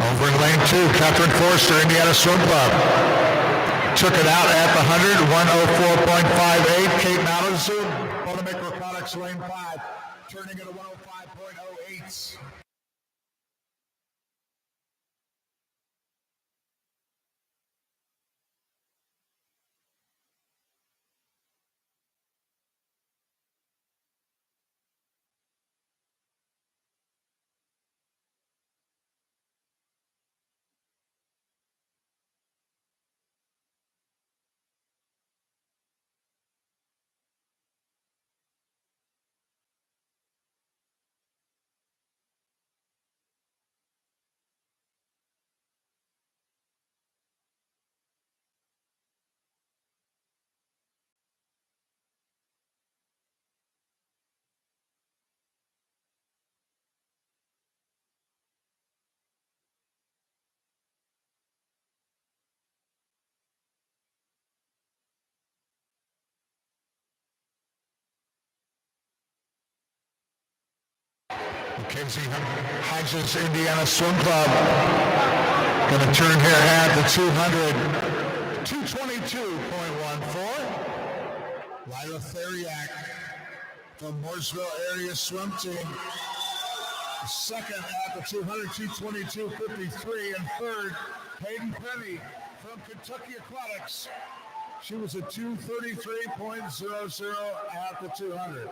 Over in lane 2, Catherine Forster, Indiana Swim Club. Took it out at the 100, 104.58. Kate Mallinson, Boilermaker Aquatics, lane 5, turning at a 105.08. Mackenzie Hodges, Indiana Swim Club. Going to turn here at the 200, 222.14. Lila Theriak from Mooresville Area Swim Team. Second at the 200, 222.53. And third, Hayden Penny from Kentucky Aquatics. She was a 233.00 at the 200.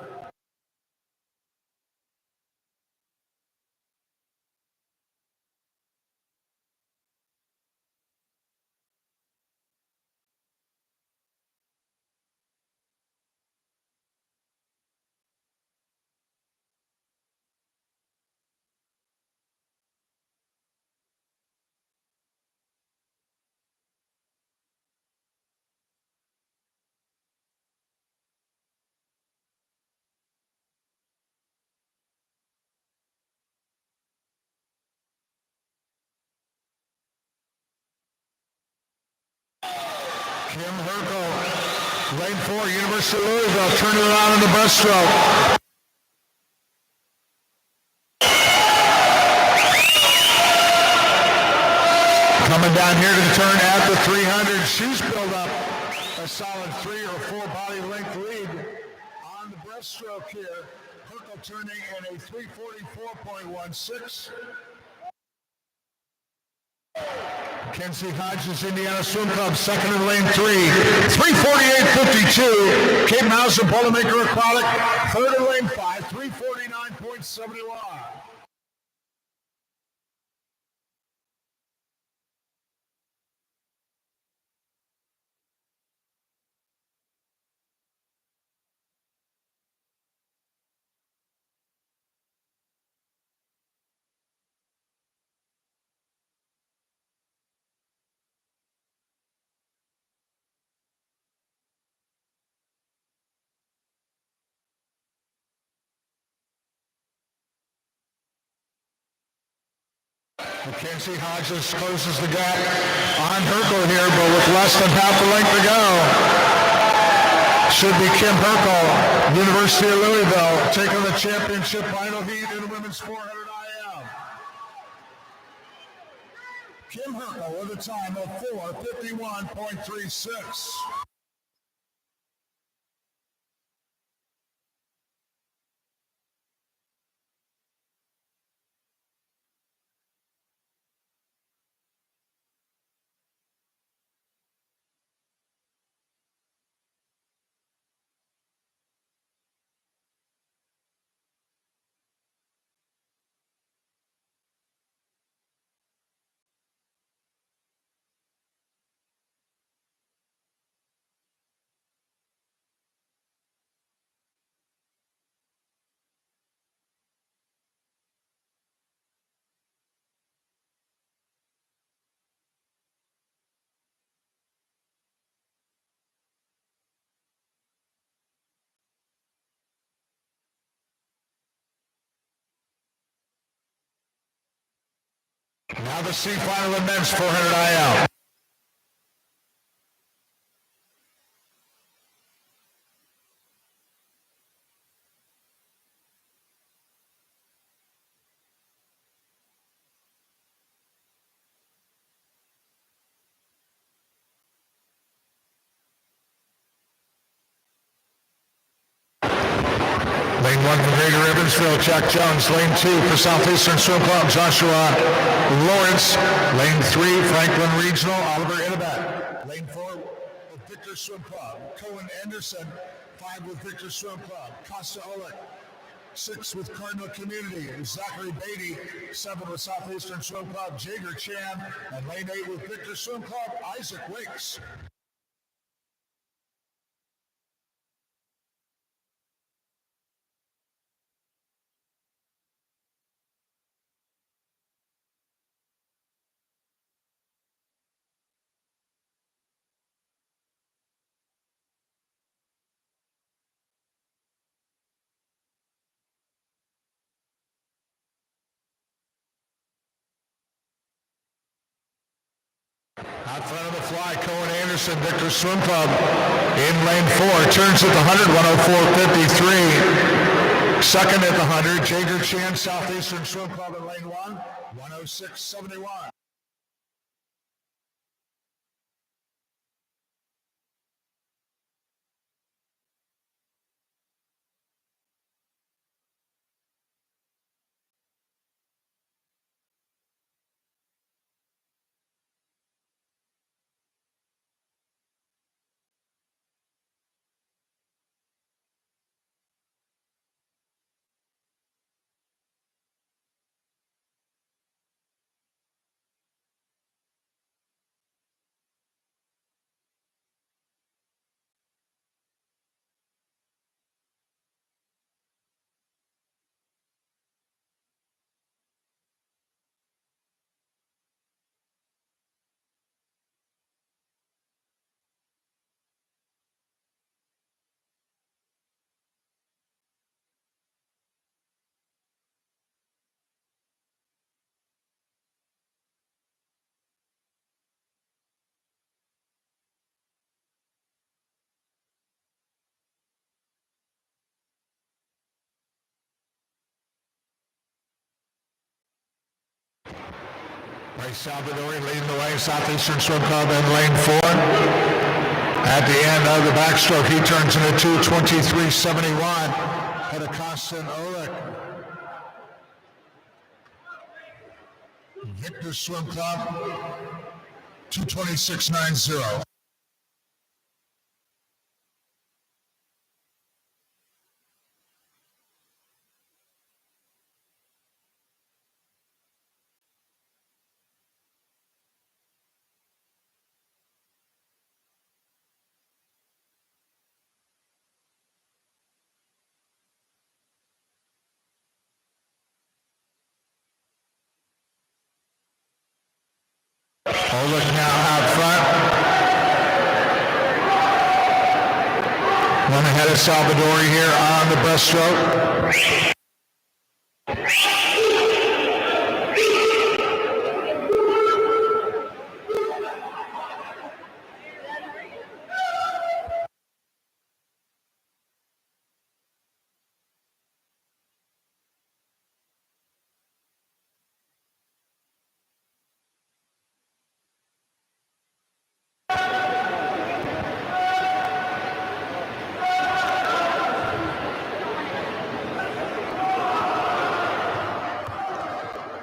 Kim Herkel, lane 4, University of Louisville, turning around in the breaststroke. Coming down here to the turn at the 300. She's built up a solid 3 or 4 body length lead on the breaststroke here. Herkel turning in a 344.16. Mackenzie Hodges, Indiana Swim Club, second in lane 3, 348.52. Kate Mauser, Boilermaker Aquatic, third in lane 5, 348. 106.71. Mackenzie Hodges closes the gap on Herkel here, but with less than half the length to go. Should be Kim Herkel, University of Louisville, taking the championship final heat in the women's 400 IM. Kim Herkel with a time of 4:51.36. Now the C final in men's 400 IL. Lane 1 for Greater Evansville, Jack Jones. Lane 2 for Southeastern Swim Club, Joshua Lawrence. Lane 3, Franklin Regional, Oliver Innabet. Lane 4 with Victor Swim Club, Cohen Anderson. 5 with Victor Swim Club, Costa Olick. 6 with Cardinal Community, Zachary Beatty. 7 with Southeastern Swim Club, Jager Chan. And Lane 8 with Victor Swim Club, Isaac Wakes. Out front of the fly, Cohen Anderson, Victor Swim Club in lane 4. Turns at the 100, 104.53. Second at the 100, Jager Chan, Southeastern Swim Club in lane 1, 106.71. Ray Salvadori leading the way, Southeastern Swim Club in lane 4. At the end of the backstroke, he turns into 2:23.71. Head of Costin Olick. Victor Swim Club, 2:26.90. Oliver now out front. One ahead of Salvadori here on the breaststroke.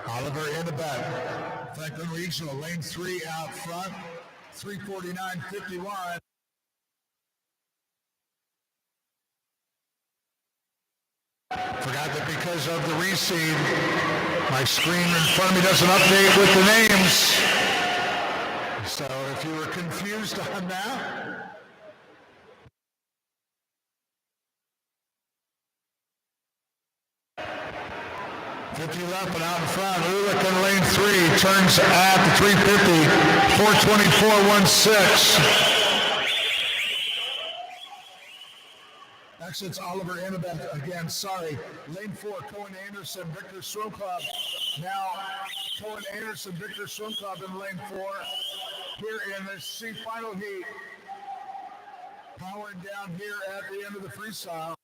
Oliver in the back. Franklin Regional, lane 3 out front, 3:49.51. Forgot that because of the reseed, my screen in front of me doesn't update with the names. So if you were confused on that, 50 left and out in front. Ulick in lane 3 turns at the 350, 4:24.16. Exits Oliver Annabeth again, sorry. Lane 4, Cohen Anderson, Victor Swim Club. Now, Cohen Anderson, Victor Swim Club in lane 4. Here in the C final heat. Powering down here at the end of the freestyle.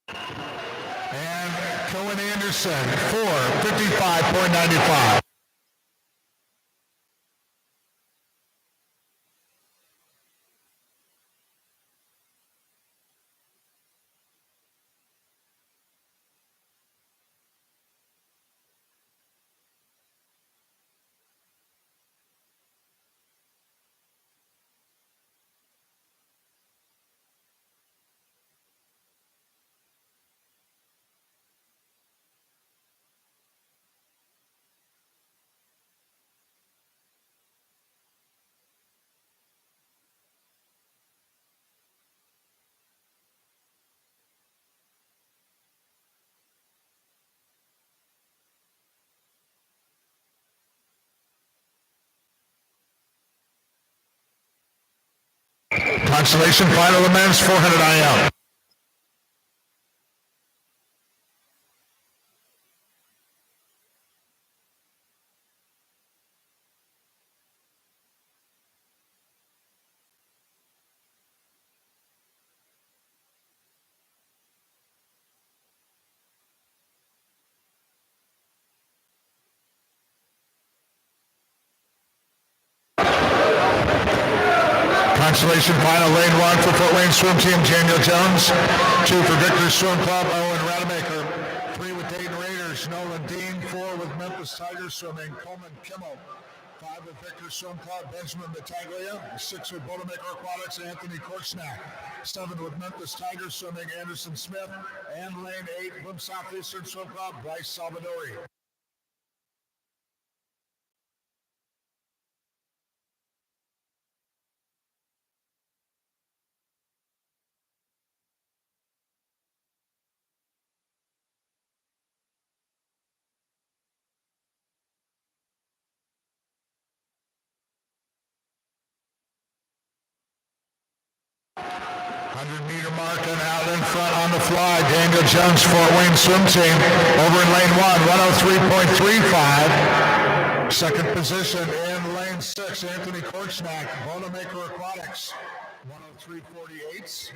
And Cohen Anderson, 4:55.95. Consolation final of men's 400 IL. Consolation final, lane 1 for Fort Wayne Swim Team, Daniel Jones. 2 for Victor Swim Club, Owen Rademacher. 3 with Dayton Raiders, Nolan Dean. 4 with Memphis Tigers Swimming, Coleman Kimmel. 5 with Victor Swim Club, Benjamin Battaglia. 6 with Bouldermaker Aquatics, Anthony Korchnak. 7 with Memphis Tigers Swimming, Anderson Smith. And lane 8 from Southeastern Swim Club, Bryce Salvadori. Mark and out in front on the fly. Daniel Jones, Fort Wayne Swim Team. Over in lane 1, 103.35. Second position in lane 6, Anthony Korchnak, Bouldermaker Aquatics, 103.48.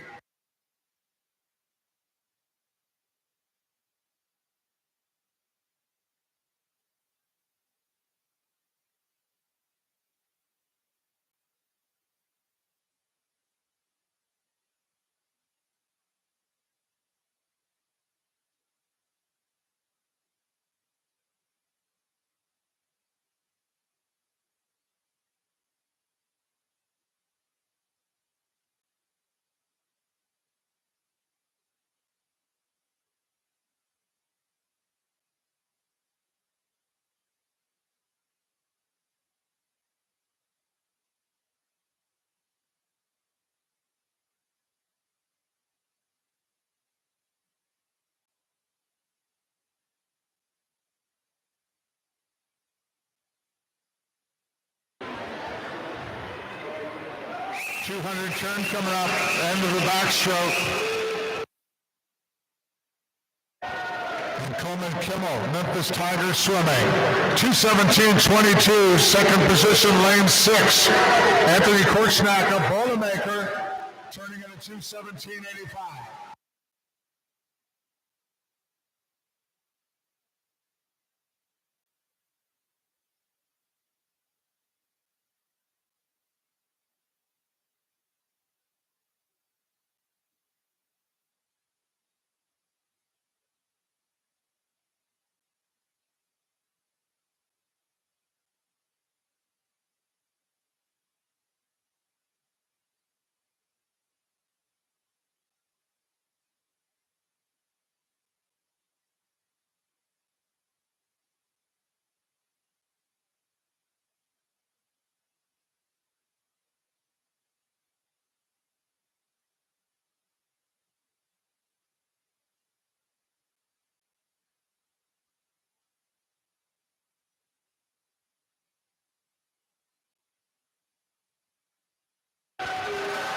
200 turn coming up, end of the backstroke. And Coleman Kimmel, Memphis Tigers swimming. 2:17.22, second position, lane 6. Anthony Korchnak, a Boilermaker, turning in a 2:17.85.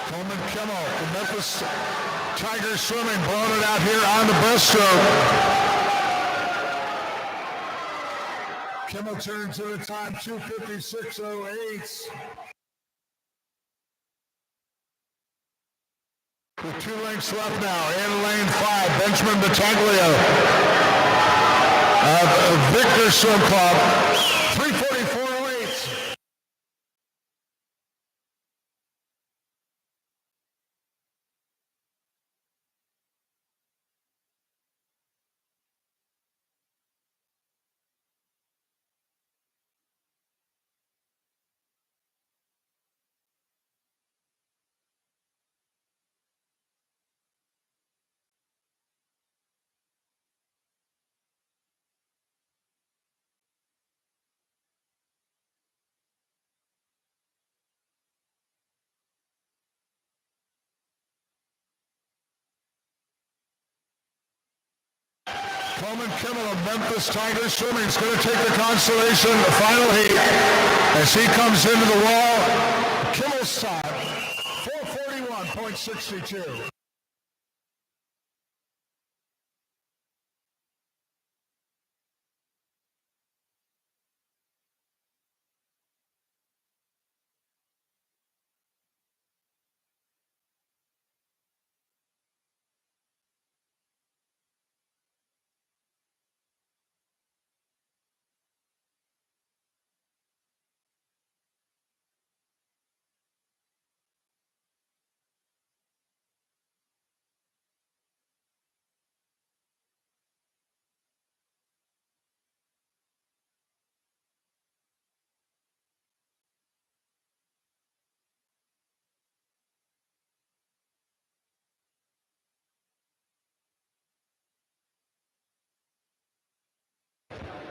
Coleman Kimmel, the Memphis Tigers swimming, blowing it out here on the breaststroke. Kimmel turns to the time, 2:56.08. With 2 lengths left now, in lane 5, Benjamin Battaglia of Victor Swim Club, 3:44.08. Coleman Kimmel of Memphis Tigers swimming is going to take the consolation, the final heat, as he comes into the wall. Kimmel's time, 4:41.62.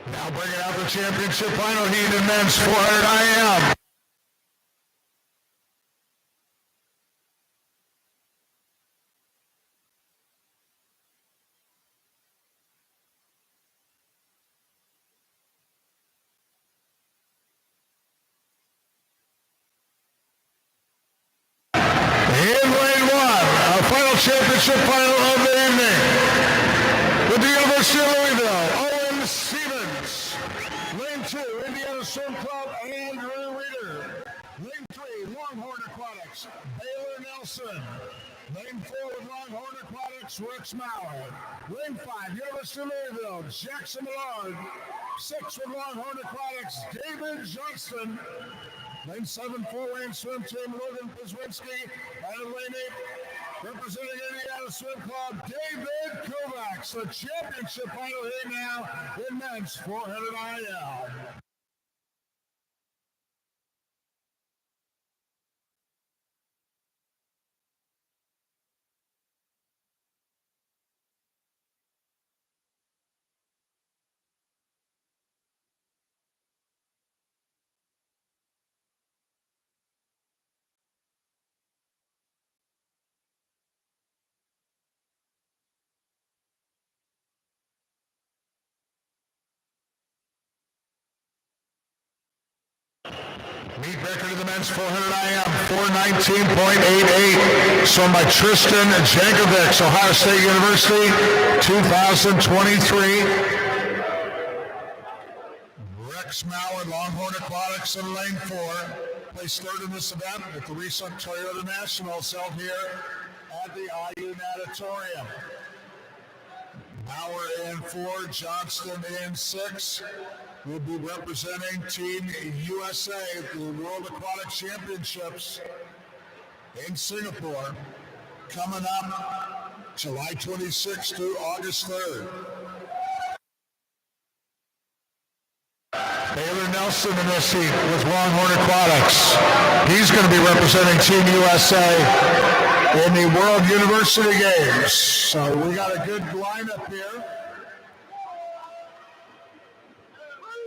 Now bringing out the championship final heat in men's 400 IM. In lane 1, our final championship final of the evening. With the University of Louisville, Owen Stevens. Lane 2, Indiana Swim Club, Andrew Reeder. Lane 3, Longhorn Aquatics, Baylor Nelson. Lane 4 with Longhorn Aquatics, Rex Mauer. Lane 5, University of Louisville, Jackson Millard. 6 with Longhorn Aquatics, David Johnston. Lane 7, 4-lane swim team, Logan Pizwinski. And lane 8, representing Indiana Swim Club, David Kovacs. The championship final here now in men's 400 IL. Meet record of the men's 400 IM, 419.88. So by Tristan Jankovic, Ohio State University, 2023. Rex Mauer, Longhorn Aquatics in lane 4. Placed third in this event at the recent Toyota Nationals held here at the IU Natatorium. Bauer in 4, Johnston in 6. Will be representing Team USA at the World Aquatic Championships in Singapore, coming up July 26th through August 3rd. Baylor Nelson in this heat with Longhorn Aquatics. He's going to be representing Team USA in the World University Games. So we got a good lineup here.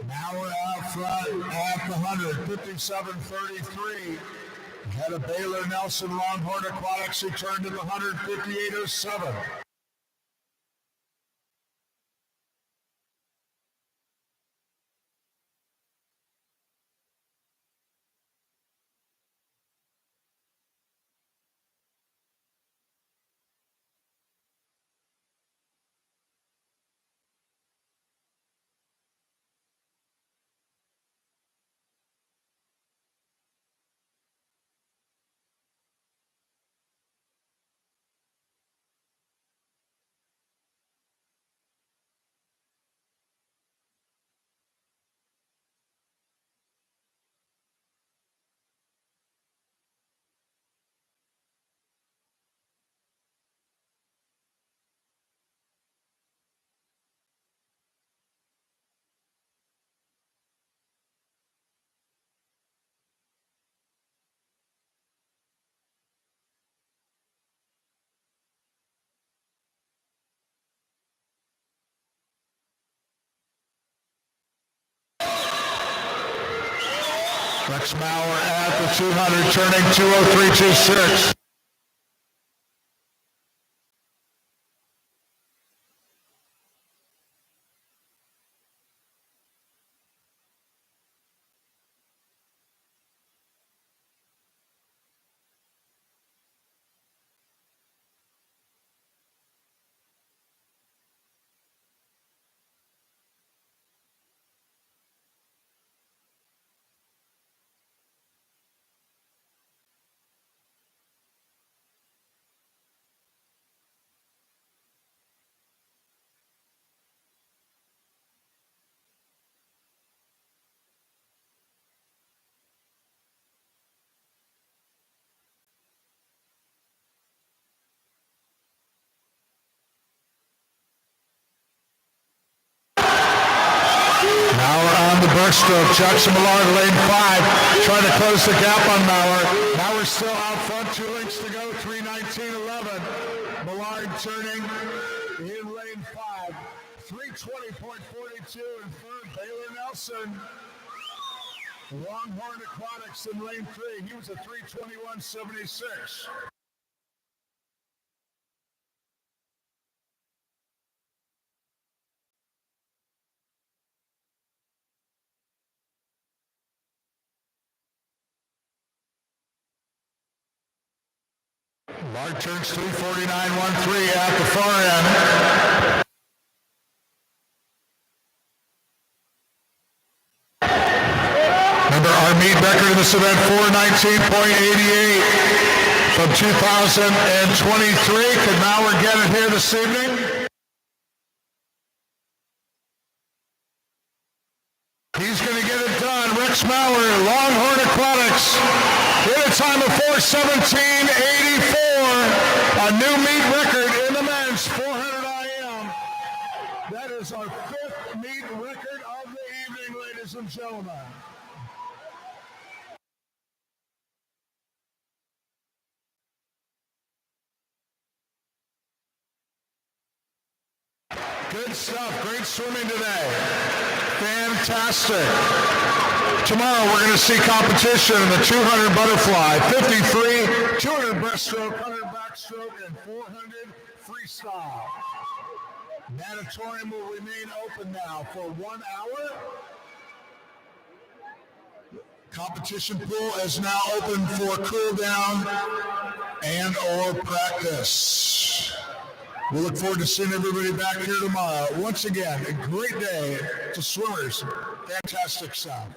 Now we're out front at the 100, 57-33. Had a Baylor Nelson Longhorn Aquatics who turned to the 100, 58-07. Rex Mauer at the 200, turning 203.26. Stroke. Jackson Millard, lane 5, trying to close the gap on Mauer. Mauer still out front, 2 lengths to go, 3:19.11. Millard turning in lane 5, 3:20.42 in third. Baylor Nelson. Longhorn Aquatics in lane 3. He was a 3:21.76. Millard turns 3:49.13 at the far end. Remember our meet record in this event, 4:19.88 from 2023. Could Mauer get it here this evening? He's going to get it done. Rex Mauer, Longhorn Aquatics, in a time of 4:17.84. A new meet record in the men's 400 IM. That is our 5th meet record of the evening, ladies and gentlemen. Good stuff. Great swimming today. Fantastic. Tomorrow we're going to see competition in the 200 butterfly, 53, 200 breaststroke, 100 backstroke, and 400 freestyle. Natatorium will remain open now for 1 hour. Competition pool is now open for cool down and or practice. We look forward to seeing everybody back here tomorrow. Once again, a great day to swimmers. Fantastic sound.